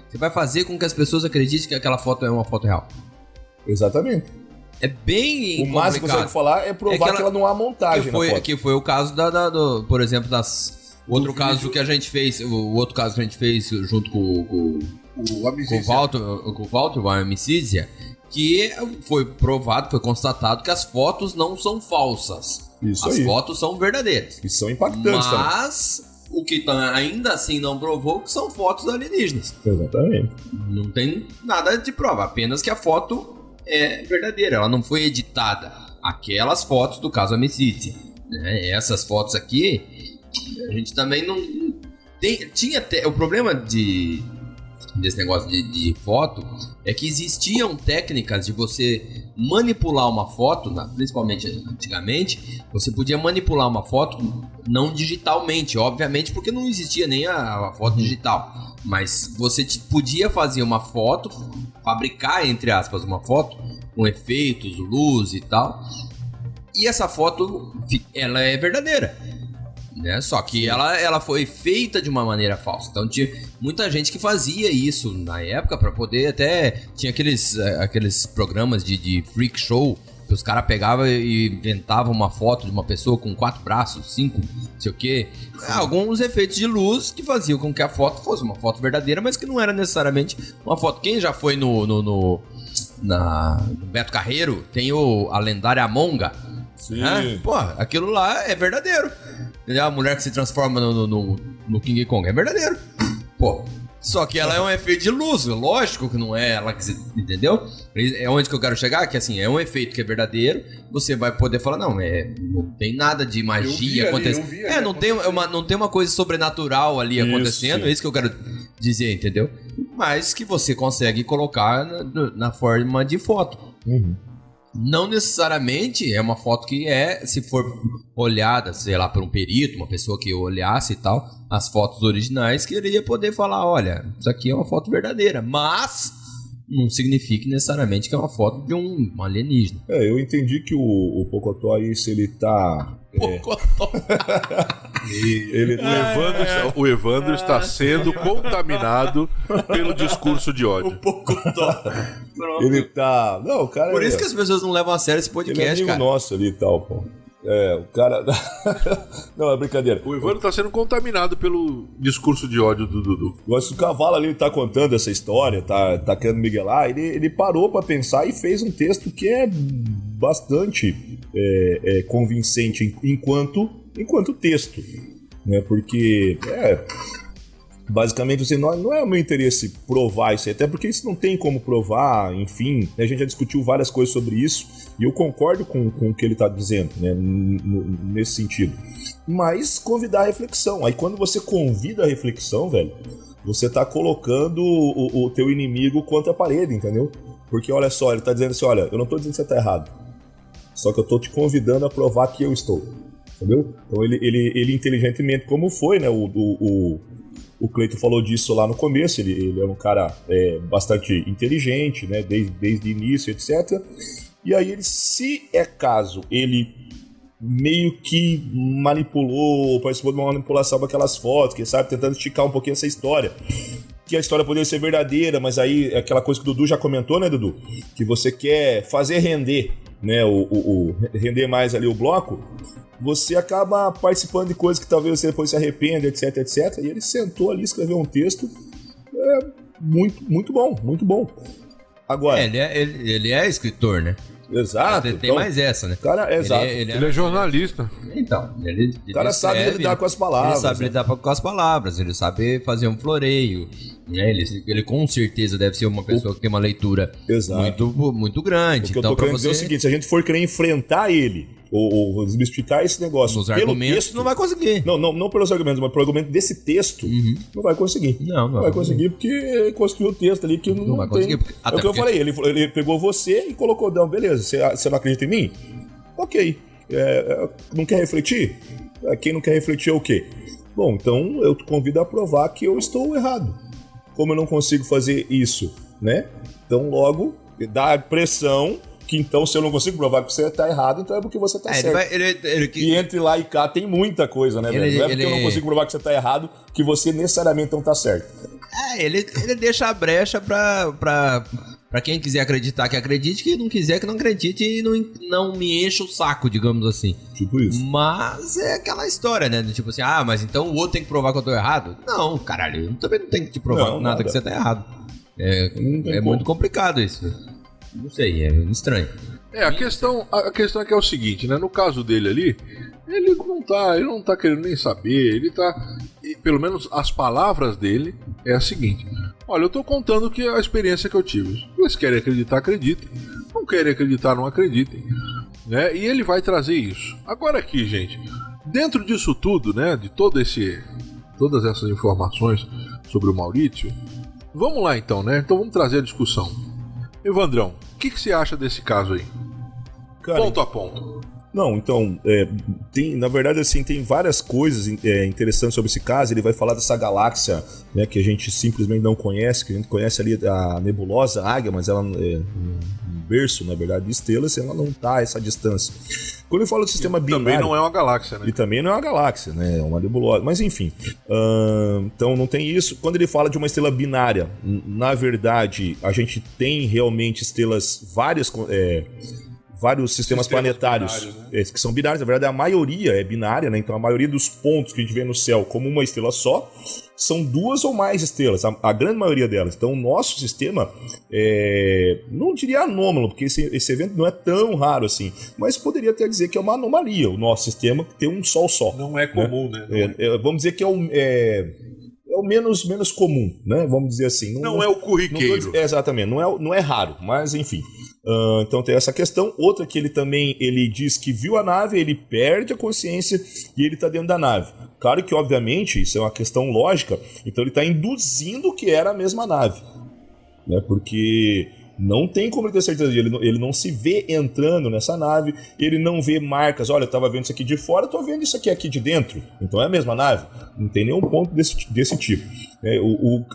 você vai fazer com que as pessoas acreditem que aquela foto é uma foto real? Exatamente. É bem o máximo que você vai falar é provar que ela não há montagem na foto. Que foi o caso por exemplo, outro caso que a gente fez, o outro caso que a gente fez junto com o Walter, o Amicícia, que foi provado, foi constatado que as fotos não são falsas. As fotos são verdadeiras. E são impactantes também. Mas o que ainda assim não provou que são fotos alienígenas. Exatamente. Não tem nada de prova, apenas que a foto é verdadeira, ela não foi editada. Aquelas fotos do caso Amicícia, né? Essas fotos aqui, a gente também não... Tinha até... O problema desse negócio de foto é que existiam técnicas de você manipular uma foto, principalmente antigamente, você podia manipular uma foto não digitalmente, obviamente, porque não existia nem a foto digital, mas você podia fazer uma foto, fabricar, entre aspas, uma foto com efeitos, luz e tal, e essa foto, ela é verdadeira. Né? Só que ela foi feita de uma maneira falsa. Então tinha muita gente que fazia isso na época para poder até... Tinha aqueles programas de freak show que os caras pegavam e inventavam uma foto de uma pessoa com 4 braços, 5, não sei o quê. Alguns efeitos de luz que faziam com que a foto fosse uma foto verdadeira, mas que não era necessariamente uma foto. Quem já foi no Beto Carreiro, tem a lendária Amonga. Sim. Pô, aquilo lá é verdadeiro. A mulher que se transforma no King Kong é verdadeiro. Pô, só que ela é um efeito de luz. Lógico que não é ela que se... Entendeu? É onde que eu quero chegar, que assim, é um efeito que é verdadeiro. Você vai poder falar, não tem nada de magia acontecendo. Não tem uma coisa sobrenatural ali acontecendo. É isso que eu quero dizer, entendeu? Mas que você consegue colocar na forma de foto. Uhum. Não necessariamente é uma foto que se for olhada, sei lá, por um perito, uma pessoa que olhasse e tal, as fotos originais, que ele ia poder falar, olha, isso aqui é uma foto verdadeira, mas não significa necessariamente que é uma foto de um alienígena. Eu entendi que o Pocotó aí, se ele tá... O Evandro está sendo contaminado pelo discurso de ódio. Um pouco Ele tá... Não, o cara... Por isso que as pessoas não levam a sério esse podcast, ele é amigo cara. nosso ali e tal, pô. O cara... Não, é brincadeira. O Evandro tá sendo contaminado pelo discurso de ódio do Dudu. Gosto do cavalo ali, ele tá contando essa história, tá querendo miguelar, ele parou pra pensar e fez um texto que é bastante convincente enquanto texto, né? Porque basicamente assim, não é o meu interesse provar isso aí, até porque isso não tem como provar, enfim, a gente já discutiu várias coisas sobre isso e eu concordo com o que ele tá dizendo, né, nesse sentido, mas convidar a reflexão. Aí quando você convida a reflexão, velho, você tá colocando o teu inimigo contra a parede, entendeu? Porque olha só, ele tá dizendo assim, olha, eu não tô dizendo que você tá errado, só que eu tô te convidando a provar que eu estou, entendeu? Então ele inteligentemente, como foi, né, o Cleiton falou disso lá no começo, ele é um cara bastante inteligente, né, desde o início, etc. E aí, se é caso, ele meio que participou de uma manipulação daquelas fotos, que sabe, tentando esticar um pouquinho essa história. Que a história poderia ser verdadeira, mas aí é aquela coisa que o Dudu já comentou, né, Dudu? Que você quer fazer render, né, render mais ali o bloco. Você acaba participando de coisas que talvez você depois se arrependa, etc, etc. E ele sentou ali, escreveu um texto muito, muito bom, muito bom. Agora... Ele é escritor, né? Exato. Tem mais essa, né? Cara, exato. Ele é jornalista. Então, ele o cara sabe lidar com as palavras. Ele sabe lidar com as palavras, ele sabe fazer um floreio. Né? Ele com certeza deve ser uma pessoa que tem uma leitura muito, muito grande. O que eu tô querendo dizer é o seguinte, se a gente for querer enfrentar ele ou desmistificar esse negócio Os pelo argumentos texto, não vai conseguir. Não pelos argumentos, mas pelo argumento desse texto, não vai conseguir. Não vai conseguir porque construiu o texto ali que não vai tem. conseguir, porque- É o até que eu porque- falei, ele pegou você e colocou, não, beleza, você não acredita em mim? Ok. Não quer refletir? Quem não quer refletir é o quê? Bom, então eu te convido a provar que eu estou errado. Como eu não consigo fazer isso, né? Então logo dá a impressão que então se eu não consigo provar que você está errado, então é porque você está certo. E entre lá e cá tem muita coisa, né, velho? Não é porque eu não consigo provar que você está errado que você necessariamente não está certo. Ele deixa a brecha pra quem quiser acreditar que acredite, quem não quiser que não acredite e não me encha o saco, digamos assim. Tipo isso. Mas é aquela história, né? Tipo assim, mas então o outro tem que provar que eu tô errado? Não, caralho, eu também não tenho que te provar nada que você tá errado. É muito complicado isso. Não sei, é estranho. A questão é que é o seguinte, né? No caso dele ali, ele não tá querendo nem saber, ele tá... Pelo menos as palavras dele é a seguinte: olha, eu tô contando que a experiência que eu tive. Vocês querem acreditar, acreditem. Não querem acreditar, não acreditem. Né? E ele vai trazer isso. Agora aqui, gente, dentro disso tudo, né? De todas essas informações sobre o Maurício, vamos lá então, né? Então vamos trazer a discussão. Evandrão, o que você acha desse caso aí? Cara, ponto a ponto. Não, então, na verdade, assim, tem várias coisas interessantes sobre esse caso. Ele vai falar dessa galáxia, né, que a gente simplesmente não conhece, que a gente conhece ali a nebulosa Águia, mas ela é um berço, na verdade, de estrelas, ela não está a essa distância. Quando ele fala do sistema binário... Também não é uma galáxia, né? E também não é uma galáxia, né? É uma nebulosa. Mas, enfim. Então, não tem isso. Quando ele fala de uma estrela binária, na verdade, a gente tem realmente estrelas, vários sistemas planetários binários, né? Que são binários. Na verdade, a maioria é binária, né? Então, a maioria dos pontos que a gente vê no céu como uma estrela só são duas ou mais estrelas, a grande maioria delas. Então, o nosso sistema, não diria anômalo, porque esse evento não é tão raro assim, mas poderia até dizer que é uma anomalia, o nosso sistema ter um Sol só. Não é comum, né? Vamos dizer que é o menos comum, né? Vamos dizer assim. Não é o corriqueiro. Exatamente, não é raro, mas enfim. Então tem essa questão. Outra que ele diz que viu a nave, ele perde a consciência e ele está dentro da nave. Claro que, obviamente, isso é uma questão lógica, então ele está induzindo que era a mesma nave, né? Porque não tem como ele ter certeza disso. Ele não se vê entrando nessa nave, ele não vê marcas. Olha, eu estava vendo isso aqui de fora, estou vendo isso aqui de dentro. Então é a mesma nave. Não tem nenhum ponto desse tipo.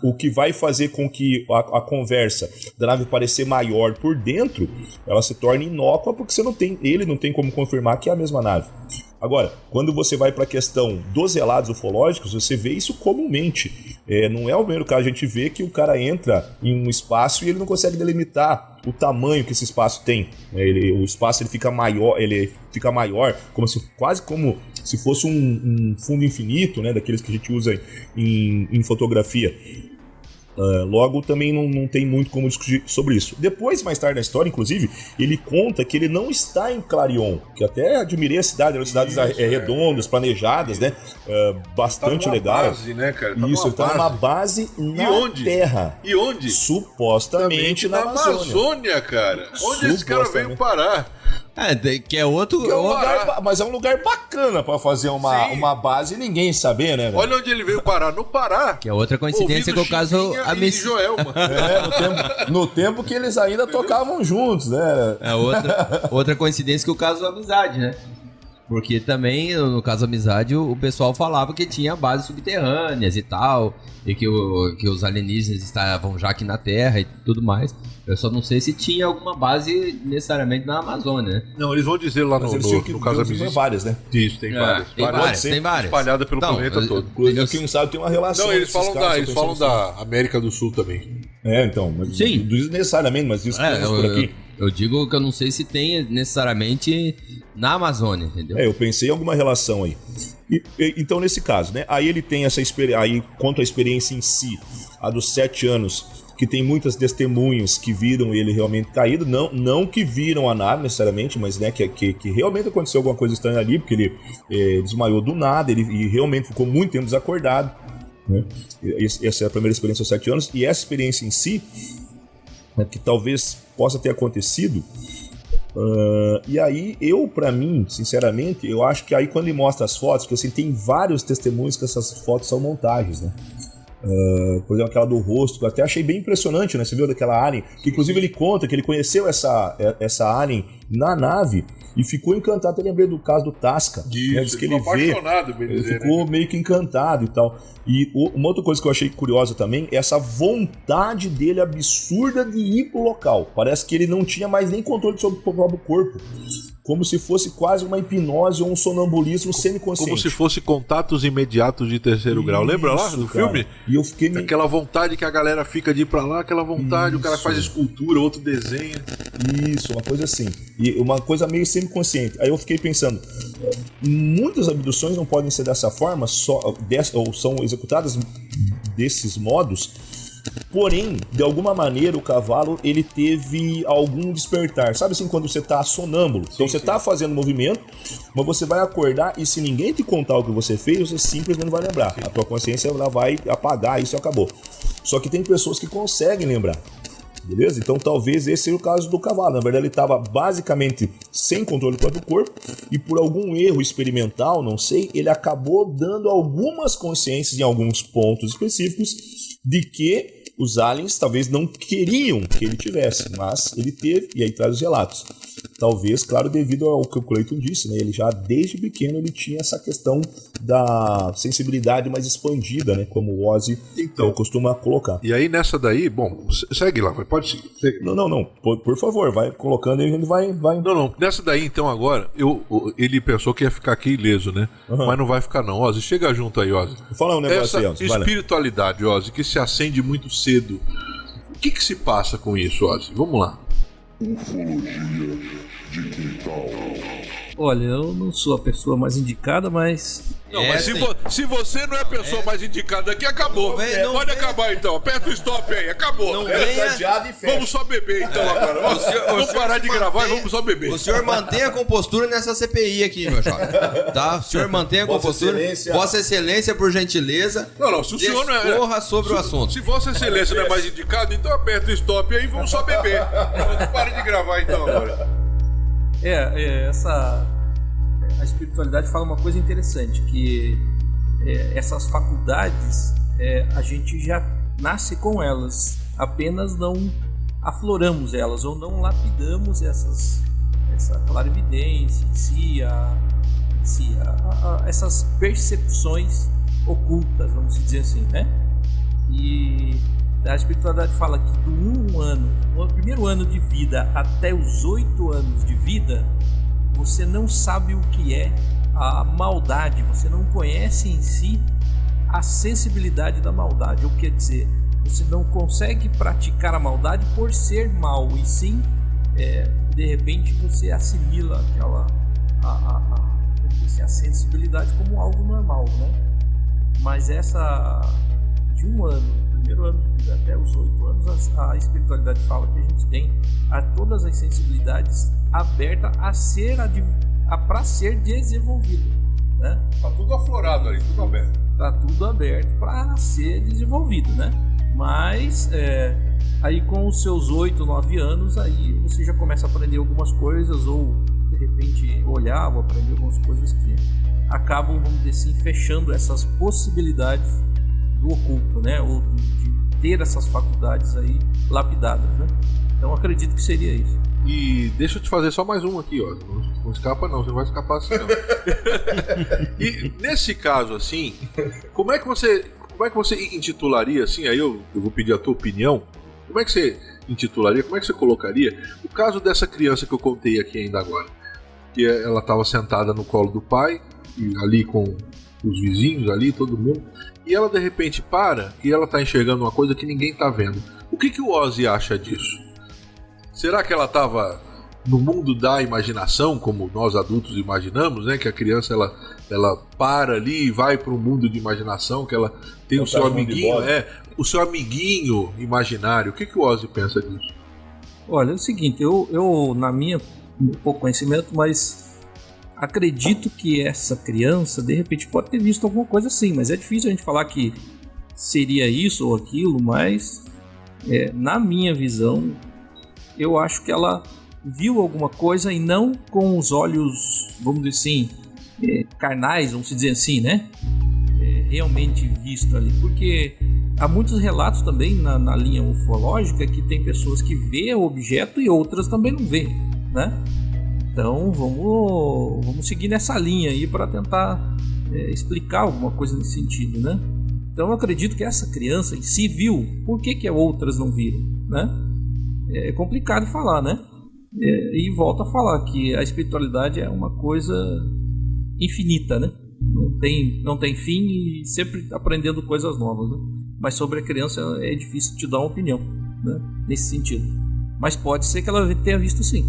O que vai fazer com que a conversa da nave parecer maior por dentro, ela se torne inócua, porque ele não tem como confirmar que é a mesma nave. Agora, quando você vai para a questão dos relatos ufológicos, você vê isso comumente. Não é o primeiro caso, a gente vê que o cara entra em um espaço e ele não consegue delimitar o tamanho que esse espaço tem. O espaço ele fica maior, quase como se fosse um fundo infinito, né, daqueles que a gente usa em fotografia. Logo, também não tem muito como discutir sobre isso. Depois, mais tarde na história, inclusive, ele conta que ele não está em Clarion, que até admirei a cidade, eram cidades redondas, planejadas, né? Bastante legal. Base, né, cara? Isso, ele tá numa base na Terra. E onde? Supostamente na Amazônia, cara. Onde esse cara veio parar? Que é outro... mas é um lugar bacana pra fazer uma base e ninguém saber, né? Velho? Olha onde ele veio parar, no Pará. Que é outra coincidência que o caso... Joelma. No tempo que eles ainda tocavam juntos, né? Outra coincidência que o caso Amizade, né? Porque também, no caso Amizade, o pessoal falava que tinha bases subterrâneas e tal, e que os alienígenas estavam já aqui na Terra e tudo mais. Eu só não sei se tinha alguma base necessariamente na Amazônia, né? Não, eles vão dizer lá no caso Amizade. Tem várias, né? Isso, tem várias. Tem várias. Espalhada pelo planeta todo. Quem não sabe tem uma relação. Não, eles falam da América do Sul também. Então, mas sim. Não diz necessariamente, mas isso que por aqui. Eu digo que eu não sei se tem necessariamente na Amazônia, entendeu? Eu pensei em alguma relação aí. Então, nesse caso, né? Aí ele tem essa experiência. Aí, quanto à experiência em si, a dos 7 anos, que tem muitas testemunhas que viram ele realmente caído. Não que viram a nave necessariamente, mas né, que realmente aconteceu alguma coisa estranha ali, porque ele desmaiou do nada, e realmente ficou muito tempo desacordado. Né? Essa é a primeira experiência aos 7 anos. E essa experiência em si, né, que talvez possa ter acontecido, E aí, pra mim, sinceramente, eu acho que aí quando ele mostra as fotos, porque assim, tem vários testemunhos que essas fotos são montagens, né? Por exemplo, aquela do rosto, que eu até achei bem impressionante, né? Você viu daquela alien, que inclusive ele conta que ele conheceu essa alien na nave e ficou encantado. Eu lembrei do caso do Tasca. Isso, né? Diz que ele ficou meio que encantado e tal. E uma outra coisa que eu achei curiosa também é essa vontade dele absurda de ir pro local. Parece que ele não tinha mais nem controle sobre o próprio corpo. Como se fosse quase uma hipnose ou um sonambulismo semiconsciente. Como se fosse contatos imediatos de terceiro grau. Lembra lá do filme? E eu fiquei... Aquela vontade que a galera fica de ir pra lá, aquela vontade, o cara faz escultura, outro desenha. Isso, uma coisa assim. E uma coisa meio semiconsciente. Aí eu fiquei pensando, muitas abduções não podem ser dessa forma, ou são executadas desses modos. Porém, de alguma maneira, o cavalo, ele teve algum despertar. Sabe assim, quando você tá sonâmbulo? Então você tá fazendo movimento, mas você vai acordar e se ninguém te contar o que você fez, você simplesmente não vai lembrar. A tua consciência ela vai apagar, isso acabou. Só que tem pessoas que conseguem lembrar. Beleza? Então talvez esse seja o caso do cavalo. Na verdade, ele estava basicamente sem controle do próprio corpo e por algum erro experimental, não sei, ele acabou dando algumas consciências em alguns pontos específicos de que os aliens talvez não queriam que ele tivesse, mas ele teve, e aí traz os relatos. Talvez, claro, devido ao que o Clayton disse, né? Ele já desde pequeno ele tinha essa questão da sensibilidade mais expandida, né? Como o Ozzy costuma colocar. E aí nessa daí, bom, segue lá, pode seguir. Não, por favor, vai colocando e a gente vai... Não, nessa daí então agora, ele pensou que ia ficar aqui ileso, né? Mas não vai ficar não, Ozzy, chega junto aí, Ozzy. Vou falar um negócio aí, Ozzy. Essa espiritualidade, Ozzy, que se acende muito cedo, o que se passa com isso, Ozzy? Vamos lá. Ufologia de quintal. Olha, eu não sou a pessoa mais indicada, mas... Não, mas se você não é a pessoa mais indicada aqui, acabou. Pode acabar então, aperta o stop aí, acabou. Não venha... Vamos só beber então agora. Vamos parar de gravar e vamos só beber. O senhor mantenha a compostura nessa CPI aqui, meu jovem. Tá? O senhor mantenha a compostura. Vossa Excelência, por gentileza, não, se o senhor não é... Corra sobre o assunto. Se Vossa Excelência não é mais indicado, então aperta o stop aí e vamos só beber. Para de gravar então agora. A espiritualidade fala uma coisa interessante, que essas faculdades a gente já nasce com elas, apenas não afloramos elas ou não lapidamos essa clarividência em si, essas percepções ocultas, vamos dizer assim, né? E a espiritualidade fala que no primeiro ano de vida até os 8 anos de vida, você não sabe o que é a maldade, você não conhece em si a sensibilidade da maldade, ou quer dizer, você não consegue praticar a maldade por ser mal, e sim, de repente você assimila a sensibilidade como algo normal, né? Mas de primeiro ano até os 8 anos, a espiritualidade fala que a gente tem todas as sensibilidades abertas para ser desenvolvido, né? Tá tudo aflorado aí, tudo aberto. Tá tudo aberto para ser desenvolvido, né? Mas aí com os seus 8, 9 anos, aí você já começa a aprender algumas coisas, ou de repente olhar ou aprender algumas coisas que acabam, vamos dizer assim, fechando essas possibilidades do oculto, né? Ou de ter essas faculdades aí lapidadas, né? Então acredito que seria isso. E deixa eu te fazer só mais um aqui, ó. Não escapa não, você não vai escapar assim não. E nesse caso assim, como é que você intitularia assim, aí eu vou pedir a tua opinião, como é que você intitularia, como é que você colocaria o caso dessa criança que eu contei aqui ainda agora? Que ela estava sentada no colo do pai, e ali com os vizinhos ali, todo mundo, e ela de repente para e ela tá enxergando uma coisa que ninguém tá vendo. O que o Ozzy acha disso? Será que ela estava no mundo da imaginação, como nós adultos imaginamos, né? Que a criança ela para ali e vai para um mundo de imaginação, que ela tem o seu amiguinho, o seu amiguinho imaginário. O que o Ozzy pensa disso? Olha, é o seguinte, eu na minha pouco conhecimento, mas acredito que essa criança de repente pode ter visto alguma coisa assim, mas é difícil a gente falar que seria isso ou aquilo, mas na minha visão, eu acho que ela viu alguma coisa e não com os olhos, vamos dizer assim, carnais, vamos dizer assim, né? Realmente visto ali, porque há muitos relatos também na linha ufológica que tem pessoas que vê o objeto e outras também não vê, né? Então vamos seguir nessa linha aí para tentar explicar alguma coisa nesse sentido, né? Então eu acredito que essa criança em si viu, por que outras não viram, né? É complicado falar, né? E volto a falar que a espiritualidade é uma coisa infinita, né? Não tem fim e sempre aprendendo coisas novas, né? Mas sobre a criança é difícil te dar uma opinião, né? Nesse sentido. Mas pode ser que ela tenha visto sim,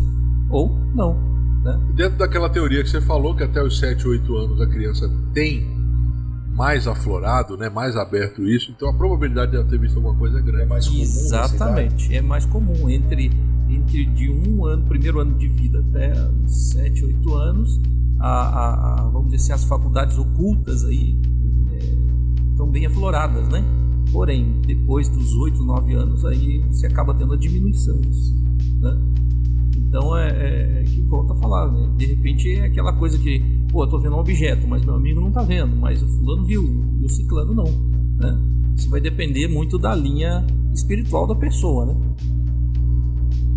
ou não, né? Dentro daquela teoria que você falou, que até os 7, 8 anos a criança tem mais aflorado, né? Mais aberto isso, então a probabilidade de ela ter visto alguma coisa é grande. É mais comum. Exatamente, é mais comum entre de um ano, primeiro ano de vida até os 7, 8 anos, vamos dizer assim, as faculdades ocultas aí estão bem afloradas, né? Porém, depois dos 8, 9 anos aí você acaba tendo a diminuição disso, né? Então que volta a falar, né? De repente é aquela coisa que, eu tô vendo um objeto, mas meu amigo não tá vendo, mas o fulano viu e o ciclano não, né? Isso vai depender muito da linha espiritual da pessoa, né?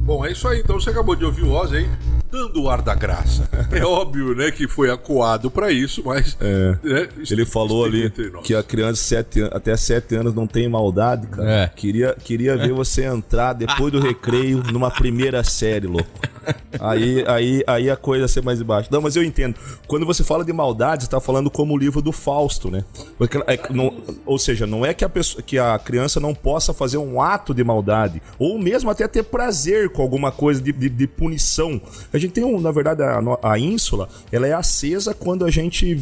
Bom, é isso aí. Então você acabou de ouvir o Ozzy aí dando o ar da graça. É óbvio, né, que foi acuado pra isso, mas... Né, ele falou ali que a criança até 7 anos não tem maldade, cara. Queria ver você entrar depois do recreio numa primeira série, louco. Aí a coisa ia ser mais embaixo. Não, mas eu entendo. Quando você fala de maldade, você tá falando como o livro do Fausto, né? Porque, ou seja, não é que a criança não possa fazer um ato de maldade, ou mesmo até ter prazer com alguma coisa de punição. A gente tem, na verdade, a ínsula, ela é acesa quando a gente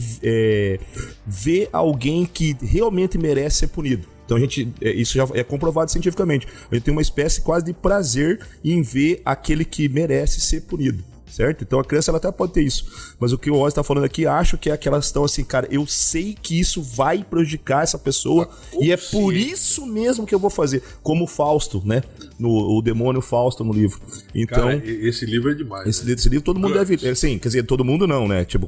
vê alguém que realmente merece ser punido. Então isso já é comprovado cientificamente. A gente tem uma espécie quase de prazer em ver aquele que merece ser punido, certo? Então a criança ela até pode ter isso. Mas o que o Ozzy tá falando aqui, acho que é que elas estão assim, cara, eu sei que isso vai prejudicar essa pessoa e é por isso mesmo que eu vou fazer. Como o Fausto, né? O demônio Fausto no livro. Então, cara, esse livro é demais. Esse livro todo mundo deve... Sim, quer dizer, todo mundo não, né? Tipo,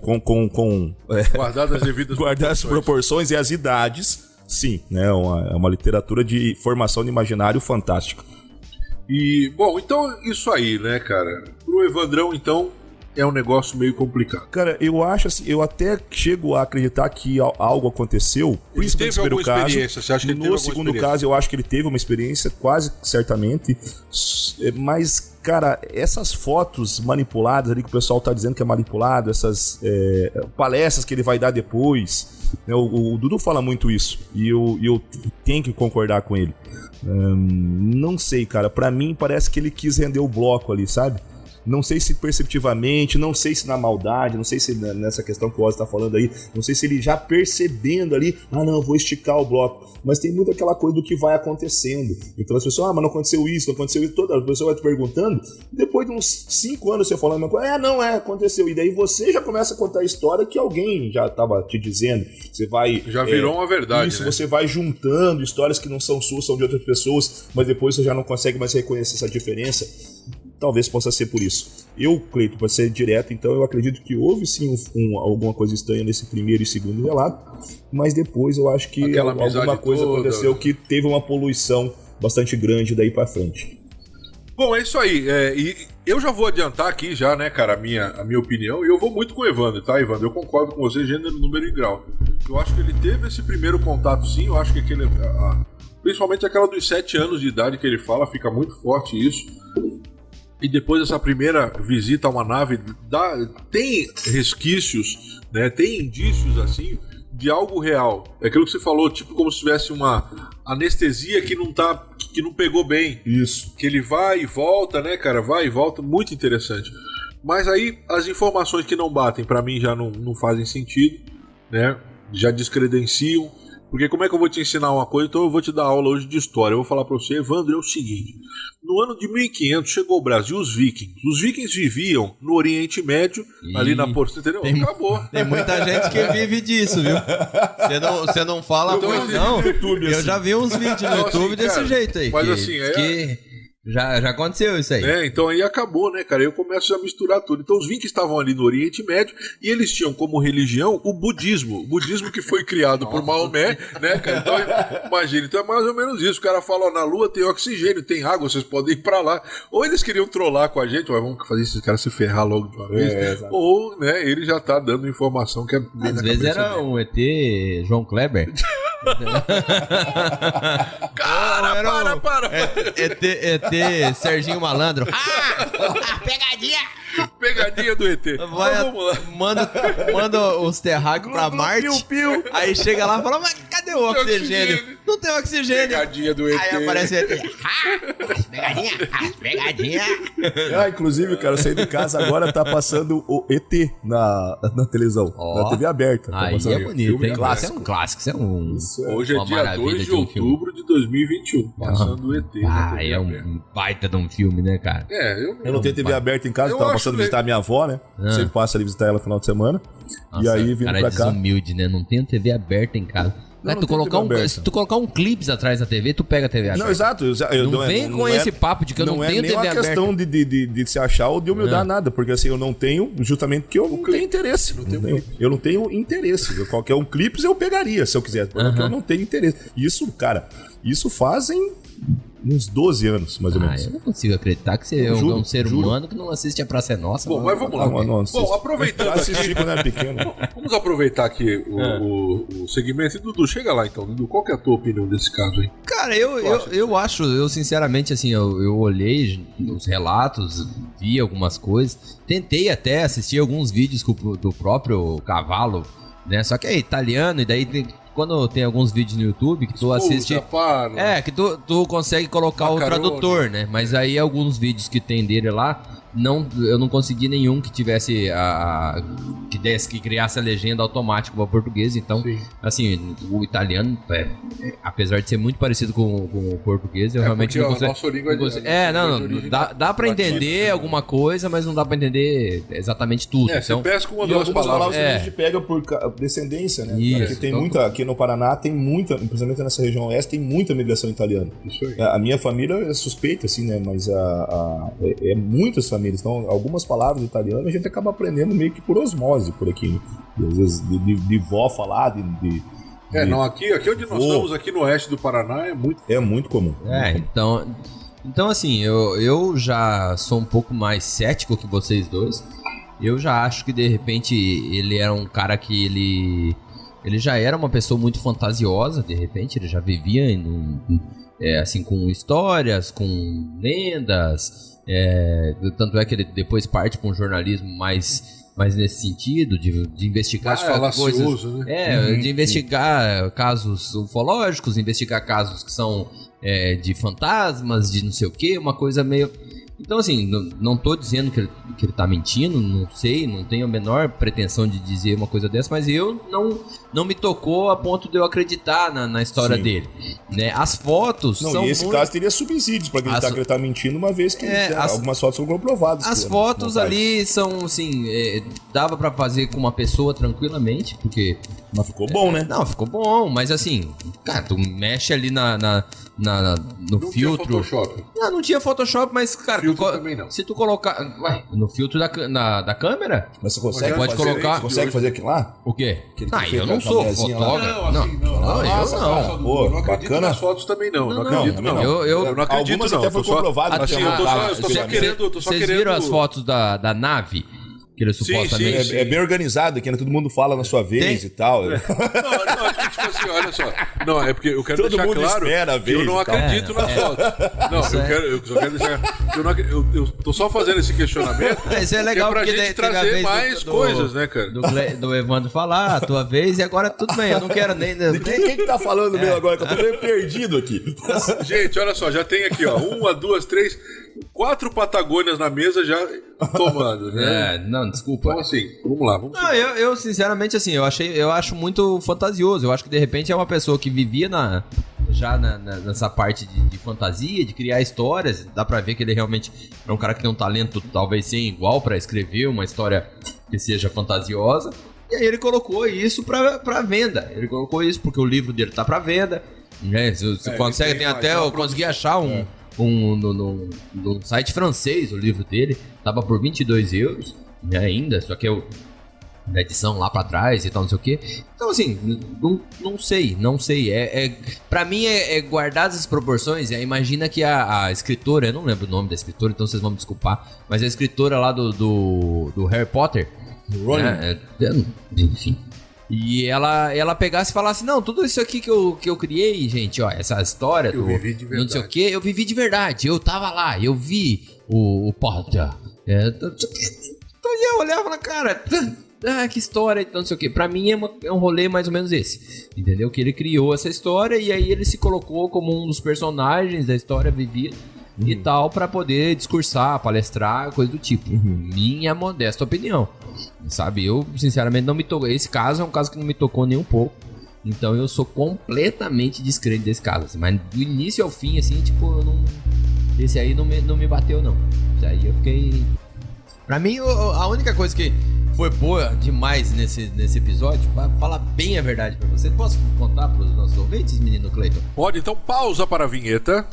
guardadas as devidas guardar as proporções e as idades. Sim, né? É uma literatura de formação de imaginário fantástica. E, bom, então isso aí, né, cara? Pro Evandrão, então, é um negócio meio complicado. Cara, eu acho assim, eu até chego a acreditar que algo aconteceu. Ele teve alguma experiência? Você acha que ele teve no segundo caso, eu acho que ele teve uma experiência, quase certamente. Mas, cara, essas fotos manipuladas ali que o pessoal tá dizendo que é manipulado, essas palestras que ele vai dar depois... O Dudu fala muito isso e eu tenho que concordar com ele. Não sei, cara, pra mim parece que ele quis render o bloco ali, sabe? Não sei se perceptivamente, não sei se na maldade, não sei se nessa questão que o Ozzy tá falando aí, não sei se ele já percebendo ali, não, eu vou esticar o bloco. Mas tem muito aquela coisa do que vai acontecendo. Então as pessoas, mas não aconteceu isso, toda a pessoa vai te perguntando, depois de uns 5 anos você falando uma coisa, aconteceu. E daí você já começa a contar a história que alguém já tava te dizendo. Você vai... Já virou uma verdade, isso, né? Você vai juntando histórias que não são suas, são de outras pessoas, mas depois você já não consegue mais reconhecer essa diferença. Talvez possa ser por isso. Eu, Cleito, para ser direto, então eu acredito que houve sim alguma coisa estranha nesse primeiro e segundo relato, mas depois eu acho que alguma coisa aconteceu que teve uma poluição bastante grande daí para frente. Bom, é isso aí. E eu já vou adiantar aqui já, né, cara, a minha opinião, e eu vou muito com o Evandro, tá, Evandro? Eu concordo com você, gênero, número e grau. Eu acho que ele teve esse primeiro contato sim, eu acho que principalmente aquela dos 7 anos de idade que ele fala, fica muito forte isso. E depois dessa primeira visita a uma nave, tem resquícios, né? Tem indícios assim de algo real. É aquilo que você falou, tipo como se tivesse uma anestesia que não pegou bem. Isso. Que ele vai e volta, né, cara? Vai e volta, muito interessante. Mas aí as informações que não batem, pra mim já não fazem sentido, né? Já descredenciam. Porque como é que eu vou te ensinar uma coisa? Então eu vou te dar aula hoje de história. Eu vou falar pra você, Evandro, é o seguinte. No ano de 1500 chegou ao Brasil os vikings. Os vikings viviam no Oriente Médio, ali na Porta, entendeu? Acabou. Tem muita gente que vive disso, viu? Você não fala, pois não. YouTube, eu já vi uns vídeos no YouTube assim, desse cara, jeito aí. Mas Já aconteceu isso aí. Então aí acabou, né, cara? Eu começo a misturar tudo. Então os Vikings estavam ali no Oriente Médio e eles tinham como religião o budismo. O budismo que foi criado por Maomé, né, cara? Então, imagina. Então é mais ou menos isso. O cara fala, ó, na Lua tem oxigênio, tem água, vocês podem ir pra lá. Ou eles queriam trollar com a gente, ó, vamos fazer esses caras se ferrar logo de uma vez. Ou, né, ele já tá dando informação que é bem às vezes era dele. Um ET João Kleber. Cara, para! ET Serginho Malandro. Pegadinha! Pegadinha do ET. Vamos lá. Manda os terráqueos pra Marte. Aí chega lá e fala, mas cadê o oxigênio? Não tem oxigênio. Pegadinha do ET. Aí aparece o ET. Pegadinha. Inclusive, cara, eu saí de casa agora, tá passando o ET na televisão. Na TV aberta. Tá aí é bonito, hein? Clássico. Isso é um clássico. Hoje é dia 2 de outubro de 2021. Passando o ET. É um baita de um filme, né, cara? Eu não tenho TV aberta em casa, eu tava passando a visitar a minha avó, né? Sempre passo ali visitar ela no final de semana. Nossa, e aí vindo pra cá. Cara, desumilde, né? Não tem TV aberta em casa. Se tu colocar um clipes atrás da TV, tu pega a TV aberta. Não, exato. Não vem com esse papo de que eu não tenho TV aberta. Não é nem uma questão de se achar ou de humildade nada, porque assim, eu não tenho, justamente porque eu não tenho interesse. Eu não tenho interesse. Qualquer um clipes eu pegaria, se eu quiser, porque eu não tenho interesse. Isso, cara, isso fazem uns 12 anos, mais ou menos. Eu não consigo acreditar que você é um ser humano que não assiste a Praça é Nossa. Bom, mas vamos lá. Bom, aproveitando aqui... quando era pequeno. Vamos aproveitar aqui o segmento. E, Dudu, chega lá então. Dudu, qual que é a tua opinião desse caso aí? Cara, eu acho, eu sinceramente, assim, eu olhei os relatos, vi algumas coisas, tentei até assistir alguns vídeos do próprio Cavalo, né? Só que é italiano, e daí quando tem alguns vídeos no YouTube que tu assiste... que tu consegue colocar o tradutor, né? Mas aí alguns vídeos que tem dele lá, eu não consegui nenhum que tivesse que criasse a legenda automática para o português. Então, assim, o italiano, apesar de ser muito parecido com o português, eu realmente não consigo... Nossa língua dá para entender alguma coisa, mas não dá para entender exatamente tudo. Você pesca uma ou duas palavras. A gente pega por descendência, né? Isso, porque tem muita, aqui no Paraná tem muita, principalmente nessa região oeste, tem muita migração italiana. Isso aí. A minha família é suspeita, assim, né? Mas é muitas famílias. Então, algumas palavras italianas a gente acaba aprendendo meio que por osmose por aqui, né? Às vezes de vó falar, aqui onde nós estamos, aqui no oeste do Paraná, é muito comum. Então assim, eu já sou um pouco mais cético que vocês dois. Eu já acho que de repente ele era um cara que ele já era uma pessoa muito fantasiosa, de repente ele já vivia assim, com histórias, com lendas. Tanto é que ele depois parte para um jornalismo mais nesse sentido, de investigar coisas, né? De investigar casos ufológicos, investigar casos que são de fantasmas, de não sei o que, uma coisa meio... Então, assim, não tô dizendo que ele tá mentindo, não sei, não tenho a menor pretensão de dizer uma coisa dessa, mas eu não me tocou a ponto de eu acreditar na história dele, né? As fotos são... E esse caso teria subsídios pra acreditar que ele tá mentindo, uma vez que algumas fotos foram comprovadas. As fotos ali são, assim, dava pra fazer com uma pessoa tranquilamente, porque... Mas ficou bom, né? Não, ficou bom, mas assim, cara, tu mexe ali no não filtro. Tinha Photoshop. Não tinha Photoshop, mas, cara, também não. Se tu colocar. No filtro da câmera. Mas você consegue pode fazer, colocar. Você consegue fazer aquilo lá? O quê? Eu não sou fotógrafo. Não. Pô, não acredito bacana. nas fotos também não. Não acredito, não. Eu não acredito, algumas até foi comprovado. Assim, eu tô só querendo. Vocês viram as fotos da nave? Que ele supostamente... Sim. É bem organizado, que todo mundo fala na sua vez e tal. Não, tipo assim, olha só. Não, é porque eu quero todo deixar mundo claro que eu não acredito nas fotos. Não, eu só quero deixar... Eu tô só fazendo esse questionamento. Isso é legal, pra gente trazer mais coisas, né, cara? Do Evandro falar, a tua vez, e agora tudo bem, eu não quero nem... Quem que tá falando mesmo agora? Que eu tô meio perdido aqui. Gente, olha só, já tem aqui, ó, 1, 2, 3... 4 Patagônias na mesa já tomando, né? Não, desculpa. Então, assim, vamos lá. Eu sinceramente, assim, eu acho muito fantasioso. Eu acho que, de repente, é uma pessoa que vivia nessa parte de fantasia, de criar histórias. Dá pra ver que ele realmente é um cara que tem um talento, talvez, sem igual pra escrever uma história que seja fantasiosa. E aí ele colocou isso pra venda. Ele colocou isso porque o livro dele tá pra venda. Você consegue, tem até... Eu consegui achar num site francês, o livro dele. Tava por 22 euros, né, ainda, só que da edição lá pra trás e tal, não sei o que. Então, assim, não sei. Pra mim, guardadas as proporções. Imagina que a escritora, eu não lembro o nome da escritora, então vocês vão me desculpar, mas a escritora lá do Harry Potter, né, enfim. E ela pegasse e falasse, não, tudo isso aqui que eu criei, gente, ó, essa história Eu vivi de verdade. não sei o que, eu vivi de verdade. Eu tava lá, eu vi o Potter. Então eu olhava e falava, cara... que história, então não sei o que. Pra mim é um rolê mais ou menos esse, entendeu? Que ele criou essa história e aí ele se colocou como um dos personagens da história vivida e tal, pra poder discursar, palestrar, coisa do tipo. Minha modesta opinião, sabe? Eu, sinceramente, não me tocou. Esse caso é um caso que não me tocou nem um pouco. Então eu sou completamente descrente desse caso, assim. Mas do início ao fim, assim, tipo, eu não... Esse aí não me bateu, não. Esse aí eu fiquei... Pra mim, a única coisa que foi boa demais nesse episódio, pra falar bem a verdade pra você, posso contar pros nossos ouvintes, menino Cleiton? Pode, então pausa para a vinheta.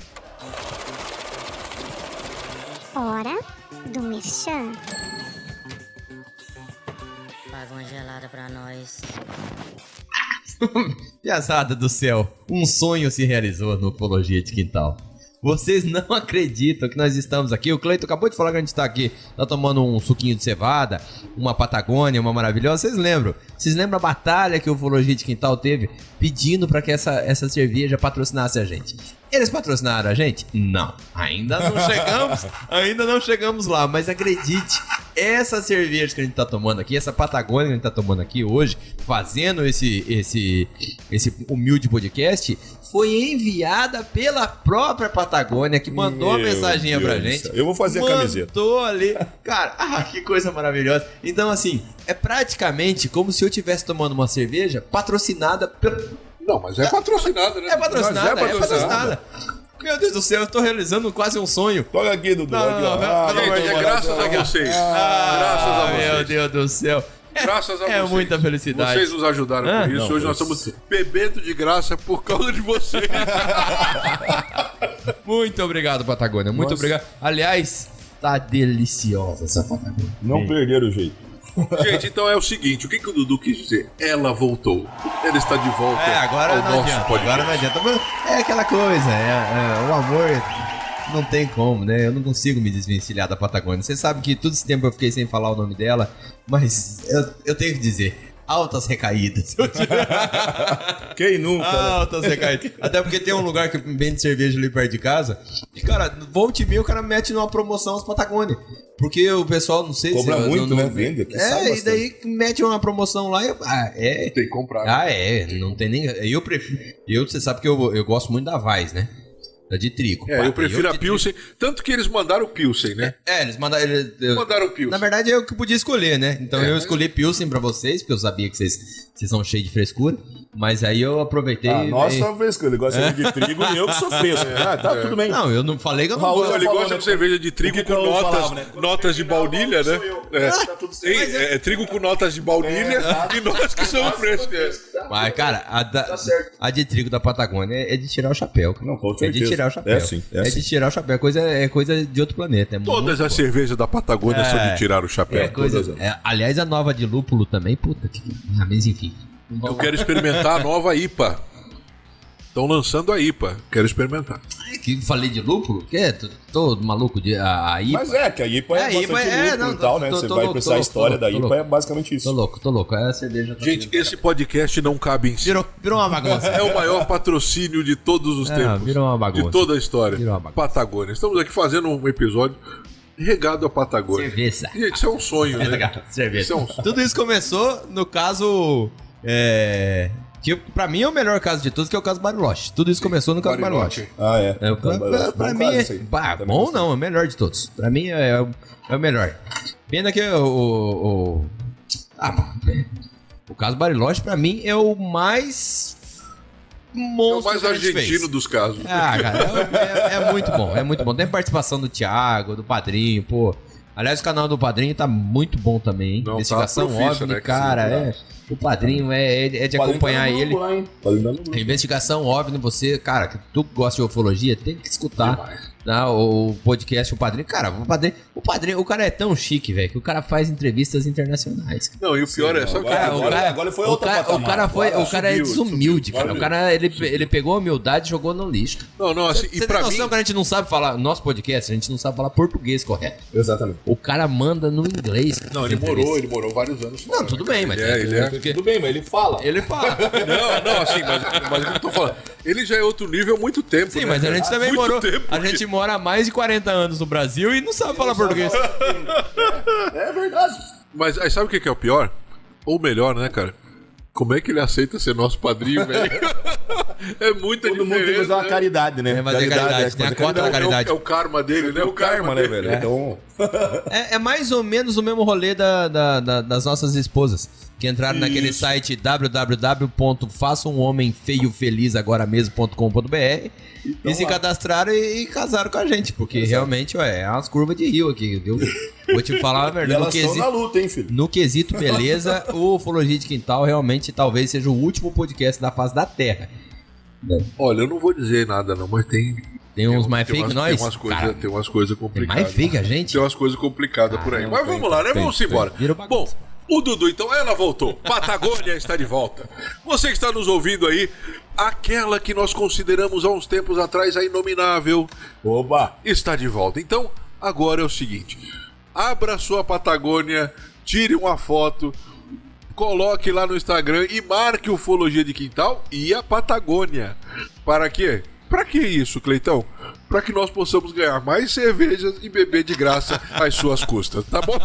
Hora do Merchan. Paga uma gelada pra nós. Piazada do céu, um sonho se realizou no Ufologia de Quintal. Vocês não acreditam que nós estamos aqui. O Cleiton acabou de falar que a gente está aqui, tá tomando um suquinho de cevada, uma Patagônia, uma maravilhosa. Vocês lembram? Vocês lembram a batalha que o Ufologia de Quintal teve pedindo para que essa cerveja patrocinasse a gente? Eles patrocinaram a gente? Não. Ainda não chegamos lá, mas acredite, essa cerveja que a gente tá tomando aqui, essa Patagônia que a gente tá tomando aqui hoje, fazendo esse humilde podcast, foi enviada pela própria Patagônia, que mandou uma mensaginha pra gente. Eu vou fazer a camiseta. Mandou ali. Cara, que coisa maravilhosa. Então, assim, é praticamente como se eu estivesse tomando uma cerveja patrocinada pelo... Não, mas é patrocinada, né? É patrocinada, Mas é patrocinada. Meu Deus do céu, eu tô realizando quase um sonho. Toca aqui, Dudu. Não, aqui, ó. Gente, é graças a vocês. Graças a vocês. Meu Deus do céu. Graças a vocês. É muita felicidade. Vocês nos ajudaram com isso. Não, Hoje nós estamos bebendo de graça por causa de vocês. Muito obrigado, Patagônia. Muito obrigado. Aliás, tá deliciosa essa Patagônia. Não perderam o jeito. Gente, então é o seguinte, o que o Dudu quis dizer? Ela voltou. Ela está de volta Agora ao não nosso adianta. podcast. Agora não adianta. Mas é aquela coisa, o amor não tem como, né? Eu não consigo me desvencilhar da Patagônia. Você sabe que todo esse tempo eu fiquei sem falar o nome dela, mas eu tenho que dizer, altas recaídas. Quem nunca, né? Altas recaídas. Até porque tem um lugar que vende cerveja ali perto de casa. E, cara, volte e meia, o cara mete numa promoção as Patagônia. Porque o pessoal, não sei Cobra se... muito, né? Vende aqui, sai e daí mete uma promoção lá e... Tem que comprar. Não tem nem... Eu prefiro... Você sabe que eu gosto muito da Weiss, né? Da de trigo. Eu prefiro a Pilsen. Tanto que eles mandaram o Pilsen, né? Eles mandaram... Mandaram o Pilsen. Na verdade, eu que podia escolher, né? Então eu escolhi Pilsen pra vocês, porque eu sabia que vocês são cheios de frescura. Mas aí eu aproveitei... Nossa, frescura. Ele gosta de trigo e eu que sou fresco. Tá tudo bem. Não, eu não falei que eu não Raul, gosto. Ele falou, gosta né? de cerveja de trigo O que com o Raul notas, falava, né? notas de baunilha, né? Tá tudo certo. É trigo com notas de baunilha e nós que somos frescos. Mas, cara, a de trigo da Patagônia é de tirar o chapéu. Cara. Não, com É de certeza. tirar o chapéu. É sim, é de sim. tirar o chapéu. É coisa de outro planeta. Todas as cervejas da Patagônia são de tirar o chapéu. É coisa, Todas. aliás, a nova de lúpulo também, puta que... Mas enfim. Eu quero experimentar a nova IPA. Estão lançando a IPA. Quero experimentar. Que falei de lúpulo? Que? Tô maluco de a IPA. Mas que a IPA é bastante lúpulo e tal, né? Você vai louco, precisar a história da IPA, é basicamente isso. Tô louco. É a cerveja. Gente, esse podcast não cabe em si. Virou uma bagunça. É o maior patrocínio de todos os tempos. Virou uma bagunça. De toda a história. Virou uma bagunça. Patagônia. Estamos aqui fazendo um episódio regado à Patagônia. Cerveja. Gente, isso é um sonho, né? Cerveja. Isso é um sonho. Tudo isso começou no caso... que pra mim é o melhor caso de todos, que é o caso Bariloche. Tudo isso começou no caso Bariloche. Ah, é. Pra mim é... bom não, é o melhor de todos. Pra mim é o melhor. Pena que o caso Bariloche, pra mim, é o mais... É o monstro mais que a gente argentino fez. dos casos. Cara, é muito bom, é muito bom. Tem participação do Thiago, do Padrinho, pô. Aliás, o canal do Padrinho tá muito bom também, hein? Não, Investigação tá profissa, óbvia, né, que cara, sim, O Padrinho é de acompanhar ele. A investigação, óbvio, você, cara, que tu gosta de ufologia, tem que escutar o podcast O Padrinho. Cara, o Padrinho, o cara é tão chique, velho, que o cara faz entrevistas internacionais. Não, e o pior é só que agora foi outra patamar. O cara é desumilde, cara. O cara, ele pegou a humildade e jogou no lixo. Não, assim, Você tem noção que a gente não sabe falar, nosso podcast, a gente não sabe falar português correto. Exatamente. O cara manda no inglês. Não, ele morou vários anos fora. Não, tudo bem, mas... Tudo bem, mas ele fala. Ele fala. Não, assim, mas o que eu tô falando? Ele já é outro nível há muito tempo, Sim, né? mas a gente também Muito morou. tempo, A gente mora há mais de 40 anos no Brasil e não sabe falar português. É verdade. Mas aí sabe o que é o pior? Ou melhor, né, cara? Como é que ele aceita ser nosso padrinho, velho? É muita Todo mundo tem que fazer uma caridade, né? Mas é caridade, tem a cota da caridade. É o karma dele, né? É o karma, né, velho? Então... É mais ou menos o mesmo rolê das nossas esposas, que entraram naquele site www.façaumhomemfeiofelizagoramesmo.com.br e se cadastraram e casaram com a gente, porque realmente, é umas curvas de rio aqui, viu? Vou te falar a verdade. Elas estão na luta, hein, filho? No quesito beleza, o Ufologia de Quintal realmente talvez seja o último podcast da face da Terra. Olha, eu não vou dizer nada não, mas tem uns mais fake que nós? Tem umas coisas complicadas. Mais fake a gente? Tem umas coisas complicadas por aí. Mas vamos lá, né? Vamos embora. Bom, o Dudu, então, ela voltou. Patagônia está de volta. Você que está nos ouvindo aí, aquela que nós consideramos há uns tempos atrás a inominável, Oba! está de volta. Então, agora é o seguinte. Abra sua Patagônia, tire uma foto, coloque lá no Instagram e marque o Ufologia de Quintal e a Patagônia. Para quê? Para que isso, Cleitão? Para que nós possamos ganhar mais cervejas e beber de graça às suas custas, tá bom?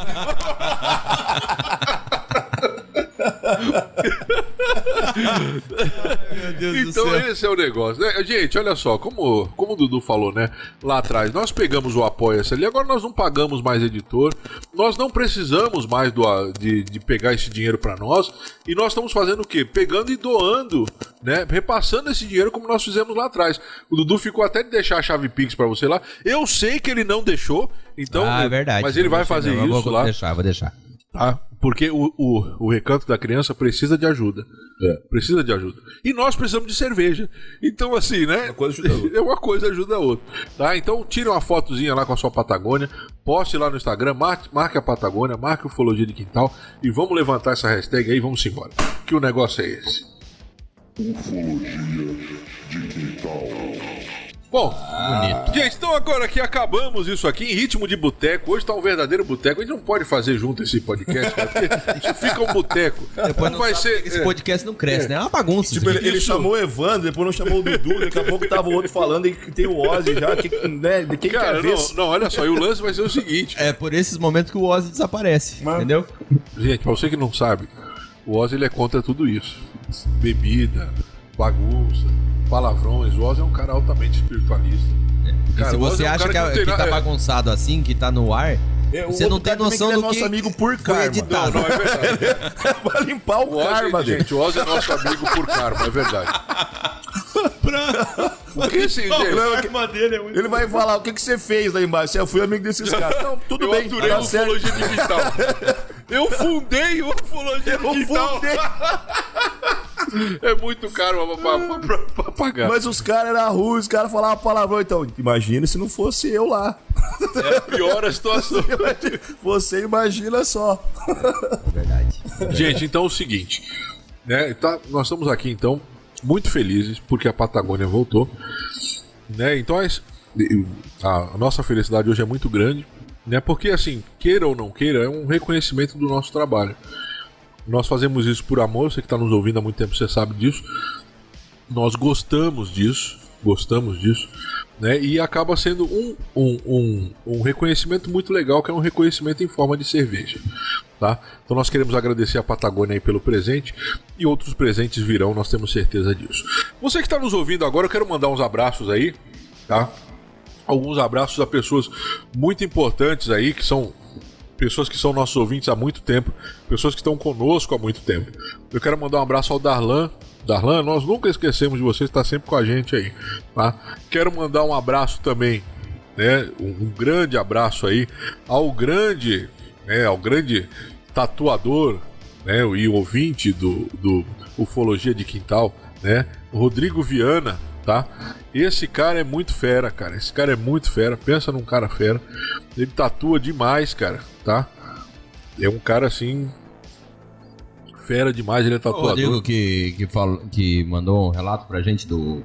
Meu Deus então do céu. esse é o negócio, né? Gente, olha só, como o Dudu falou, né? Lá atrás, nós pegamos o Apoia-se ali, agora nós não pagamos mais editor, nós não precisamos mais de pegar esse dinheiro pra nós, e nós estamos fazendo o quê? Pegando e doando, né? Repassando esse dinheiro como nós fizemos lá atrás. O Dudu ficou até de deixar a chave Pix pra você lá. Eu sei que ele não deixou, então... É verdade. Mas ele vai fazer isso lá. Vou deixar. Tá? Porque o Recanto da Criança precisa de ajuda. Precisa de ajuda. E nós precisamos de cerveja. Então, assim, né? Uma coisa ajuda a outra. Uma coisa ajuda a outra. Tá? Então, tire uma fotozinha lá com a sua Patagônia, poste lá no Instagram, marque a Patagônia, marque o Ufologia de Quintal e vamos levantar essa hashtag aí e vamos embora. Que o negócio é esse. Ufologia de Quintal. Bom, bonito. Gente, então agora que acabamos isso aqui em ritmo de boteco, hoje tá um verdadeiro boteco, a gente não pode fazer junto esse podcast, cara, porque isso fica um boteco. Depois não vai ser. Esse podcast não cresce, né? É uma bagunça. Tipo, ele chamou o Evandro, depois não chamou o Dudu, daqui a pouco tava o outro falando e que tem o Ozzy já, né? De quem cara, quer ver? Não, olha só, e o lance vai ser o seguinte. É por esses momentos que o Ozzy desaparece, entendeu? Gente, pra você que não sabe, o Ozzy ele é contra tudo isso. Bebida, bagunça, palavrões. O Ozzy é um cara altamente espiritualista. Cara, se você acha que tá bagunçado assim, que tá no ar, você não tem noção do que... é nosso amigo por karma. editado. Não, é verdade. Vai limpar o karma dele. Gente, o Ozzy é nosso amigo por karma, é verdade. Porque assim, gente... Ele vai falar, o que você fez lá embaixo? Eu fui amigo desses caras. Não, tudo eu bem, aturei tá o certo. Ufologia de Quintal. Eu fundei o Ufologia de Quintal. É muito caro pra pagar. Mas os caras eram ruins, os caras falavam palavrão. Então, imagina se não fosse eu lá. É pior a situação. Você imagina só. Verdade. Gente, então é o seguinte, né? Nós estamos aqui, então, muito felizes porque a Patagônia voltou, né? Então a nossa felicidade hoje é muito grande, né? Porque, assim, queira ou não queira, é um reconhecimento do nosso trabalho. Nós fazemos isso por amor, você que está nos ouvindo há muito tempo, você sabe disso. Nós gostamos disso, né? E acaba sendo um reconhecimento muito legal, que é um reconhecimento em forma de cerveja, tá? Então nós queremos agradecer a Patagônia aí pelo presente, e outros presentes virão, nós temos certeza disso. Você que está nos ouvindo agora, eu quero mandar uns abraços aí, tá? Alguns abraços a pessoas muito importantes aí, que são pessoas que são nossos ouvintes há muito tempo, pessoas que estão conosco há muito tempo. Eu quero mandar um abraço ao Darlan. Darlan, nós nunca esquecemos de você, está sempre com a gente aí, tá? Quero mandar um abraço também, né? Um grande abraço aí ao grande tatuador, né, e ouvinte do Ufologia de Quintal, né, o Rodrigo Viana, tá? Esse cara é muito fera, cara. Esse cara é muito fera. Pensa num cara fera. Ele tatua demais, cara, tá? É um cara assim fera demais, ele é tatuador. O Rodrigo que mandou um relato pra gente do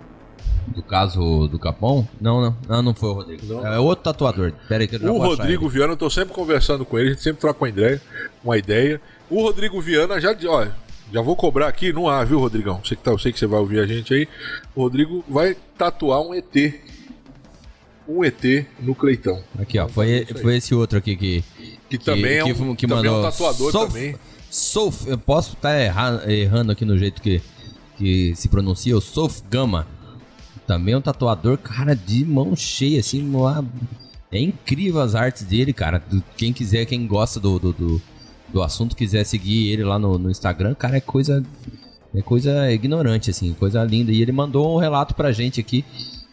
caso do Capão? Não foi o Rodrigo. Não. É outro tatuador. Pera aí que eu já o vou achar Rodrigo ele. Viana, eu tô sempre conversando com ele, a gente sempre troca uma ideia. O Rodrigo Viana já vou cobrar aqui no ar, viu, Rodrigão? Eu sei que você vai ouvir a gente aí. O Rodrigo vai tatuar um ET. Um ET no Cleitão. Aqui, ó. Foi esse outro aqui que também é que mandou. É um tatuador também. Eu posso estar errando aqui no jeito que se pronuncia, o Sof Gama. Também é um tatuador, cara, de mão cheia, assim. É incrível as artes dele, cara. Quem gosta do assunto, quiser seguir ele lá no Instagram, cara, é coisa ignorante, assim, coisa linda. E ele mandou um relato pra gente aqui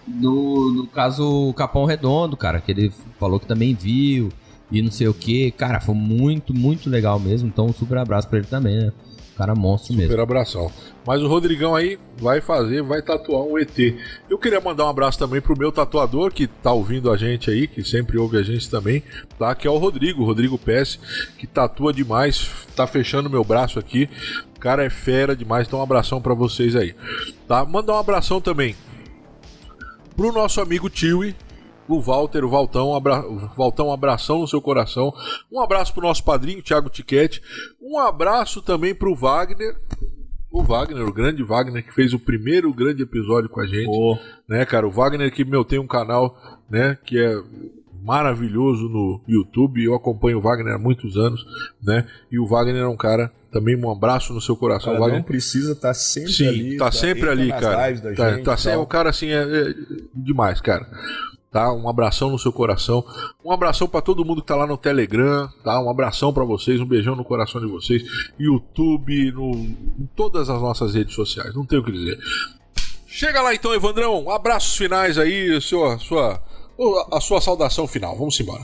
no caso Capão Redondo, cara, que ele falou que também viu e não sei o que. Cara, foi muito, muito legal mesmo. Então, um super abraço pra ele também, né? Cara monstro mesmo. Super abração. Mas o Rodrigão aí vai tatuar um ET. Eu queria mandar um abraço também pro meu tatuador que tá ouvindo a gente aí, que sempre ouve a gente também, tá? Que é o Rodrigo Pesce, que tatua demais, tá fechando meu braço aqui. O cara é fera demais, então um abração pra vocês aí, tá? Mandar um abração também pro nosso amigo Tiwi, o Walter, o Valtão, um abração no seu coração. Um abraço pro nosso padrinho, Thiago Tiquete. Um abraço também pro Wagner. O grande Wagner, que fez o primeiro grande episódio com a gente. Né, cara? O Wagner que, tem um canal, né, que é maravilhoso no YouTube. Eu acompanho o Wagner há muitos anos, né? E o Wagner é um cara, também um abraço no seu coração. O Wagner não precisa estar sempre Sim, ali. Tá sempre ali, cara. Tá sempre, o cara assim é demais, cara. Tá? Um abração no seu coração. Um abração pra todo mundo que tá lá no Telegram, tá? Um abração pra vocês, um beijão no coração de vocês. YouTube, em todas as nossas redes sociais. Não tenho o que dizer. Chega lá então, Evandrão. Abraços finais aí, a sua saudação final. Vamos embora.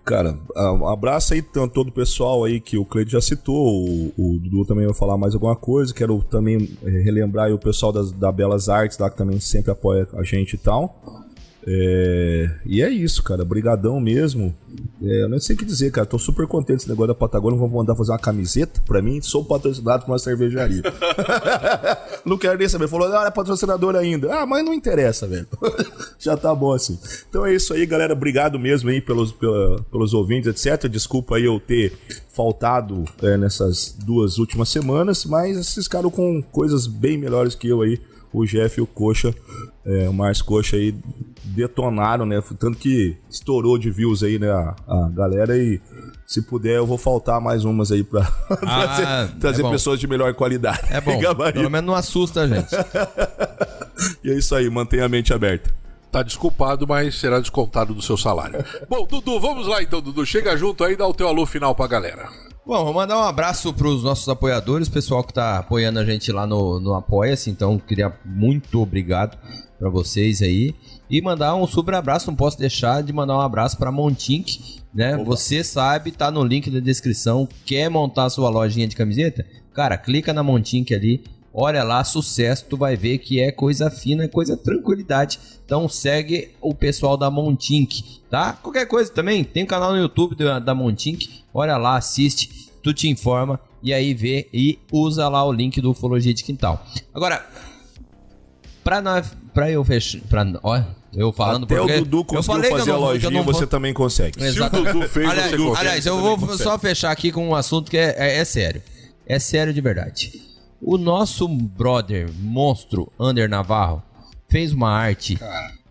Cara, um abraço aí todo o pessoal aí que o Cleiton já citou. O Dudu também vai falar mais alguma coisa. Quero também relembrar aí o pessoal da Belas Artes lá, que também sempre apoia a gente e tal. E é isso, cara, brigadão mesmo. Eu não sei o que dizer, cara, tô super contente desse negócio da Patagônia. Vou mandar fazer uma camiseta pra mim. Sou patrocinado por uma cervejaria. Não quero nem saber, falou, é patrocinador ainda. Mas não interessa, velho. Já tá bom assim. Então é isso aí, galera, obrigado mesmo aí pelos ouvintes, etc. Desculpa aí eu ter faltado nessas 2 últimas semanas, mas esses caras com coisas bem melhores que eu aí, o Jeff e o Coxa, o Márcio Coxa aí, detonaram, né? Tanto que estourou de views aí, né? A galera, e se puder eu vou faltar mais umas aí pra trazer pessoas de melhor qualidade. É bom, pelo menos não assusta a gente. E é isso aí, mantenha a mente aberta. Tá desculpado, mas será descontado do seu salário. Bom, Dudu, vamos lá então, Dudu. Chega junto aí e dá o teu alô final pra galera. Bom, vou mandar um abraço pros nossos apoiadores, pessoal que tá apoiando a gente lá no Apoia-se, então queria muito obrigado pra vocês aí. E mandar um super abraço, não posso deixar de mandar um abraço pra Montink, né? Opa. Você sabe, tá no link da descrição, quer montar a sua lojinha de camiseta? Cara, clica na Montink ali, olha lá, sucesso, tu vai ver que é coisa fina, é coisa tranquilidade. Então segue o pessoal da Montink, tá? Qualquer coisa também, tem um canal no YouTube da Montink, olha lá, assiste, tu te informa e aí vê e usa lá o link do Ufologia de Quintal. Agora, pra eu fechar, eu falando até porque o Dudu conseguiu fazer a lojinha, você também consegue. Exato. Se o Dudu fez, você consegue. Aliás, eu vou só fechar aqui com um assunto que é sério. É sério de verdade. O nosso brother monstro, Ander Navarro, fez uma arte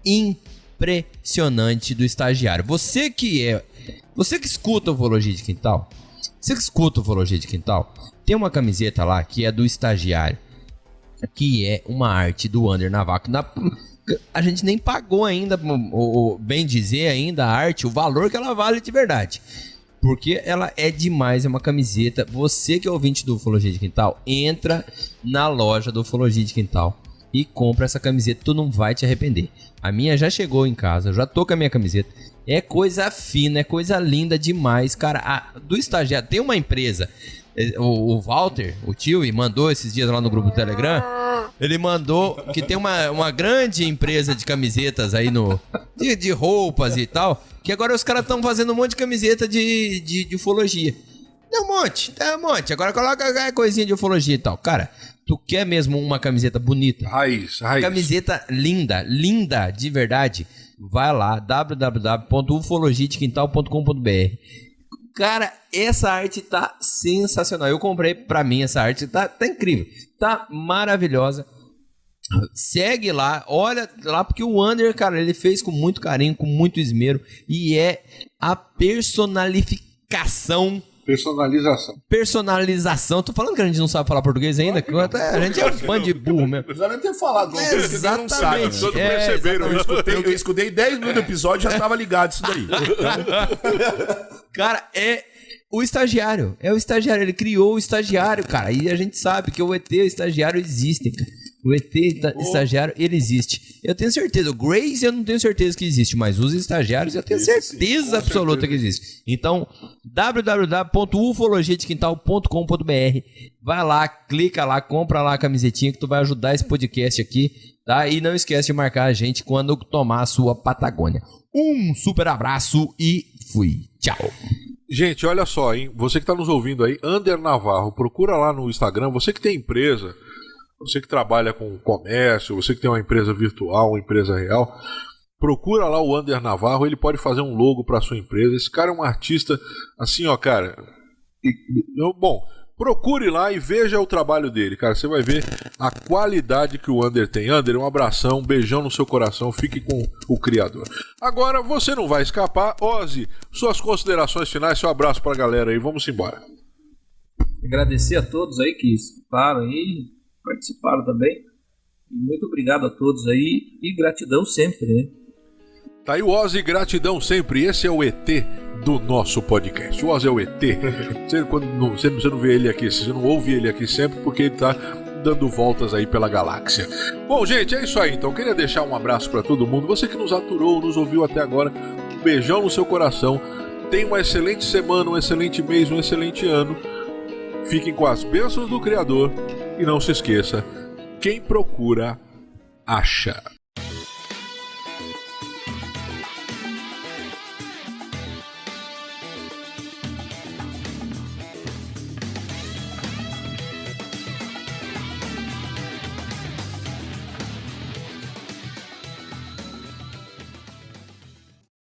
impressionante do estagiário. Você que escuta o Ufologia de Quintal, tem uma camiseta lá que é do estagiário, que é uma arte do Ander Navarro. A gente nem pagou ainda, bem dizer ainda, a arte, o valor que ela vale de verdade. Porque ela é demais, é uma camiseta. Você que é ouvinte do Ufologia de Quintal, entra na loja do Ufologia de Quintal e compra essa camiseta, tu não vai te arrepender. A minha já chegou em casa, eu já tô com a minha camiseta. É coisa fina, é coisa linda demais, cara. Do estagiário, tem uma empresa O Walter, o tio, e mandou esses dias lá no grupo do Telegram. Ele mandou que tem uma grande empresa de camisetas aí de roupas e tal, que agora os caras estão fazendo um monte de camiseta de ufologia. Tem um monte. Agora coloca a coisinha de ufologia e tal. Cara, tu quer mesmo uma camiseta bonita? Raiz. Camiseta linda, de verdade. Vai lá, www.ufologiadequintal.com.br. Cara, essa arte tá sensacional. Eu comprei pra mim essa arte, tá incrível. Tá maravilhosa. Segue lá, olha lá, porque o Wander, cara, ele fez com muito carinho, com muito esmero. E é a Personalização. Tô falando que a gente não sabe falar português ainda. A gente é um bando de burro mesmo. Não nem ter falado. Exatamente. Todos perceberam. Eu escutei 10 minutos do episódio e já tava ligado isso daí. Cara, é o estagiário. É o estagiário. Ele criou o estagiário, cara. E a gente sabe que o ET e o estagiário existem, cara. O ET estagiário, ele existe. Eu tenho certeza. O Grace eu não tenho certeza que existe, mas os estagiários eu tenho certeza absoluta que existe. Então, www.ufologiadequintal.com.br. Vai lá, clica lá, compra lá a camisetinha que tu vai ajudar esse podcast aqui, tá? E não esquece de marcar a gente quando tomar a sua Patagônia. Um super abraço e fui. Tchau. Gente, olha só, hein? Você que tá nos ouvindo aí, Ander Navarro, procura lá no Instagram. Você que tem empresa, você que trabalha com comércio, você que tem uma empresa virtual, uma empresa real, procura lá o Ander Navarro, ele pode fazer um logo para sua empresa. Esse cara é um artista, assim, ó, cara. Bom, procure lá e veja o trabalho dele, cara. Você vai ver a qualidade que o Ander tem. Ander, um abração, um beijão no seu coração. Fique com o Criador. Agora, você não vai escapar. Ozzy, suas considerações finais, seu abraço pra galera aí. Vamos embora. Agradecer a todos aí que escutaram aí, participaram também. E muito obrigado a todos aí e gratidão sempre, né? Tá aí o Ozzy, gratidão sempre. Esse é o ET do nosso podcast. O Ozzy é o ET. Você não vê ele aqui, você não ouve ele aqui sempre porque ele tá dando voltas aí pela galáxia. Bom, gente, é isso aí. Então, queria deixar um abraço pra todo mundo. Você que nos aturou, nos ouviu até agora, um beijão no seu coração. Tenha uma excelente semana, um excelente mês, um excelente ano. Fiquem com as bênçãos do Criador e não se esqueça, quem procura, acha.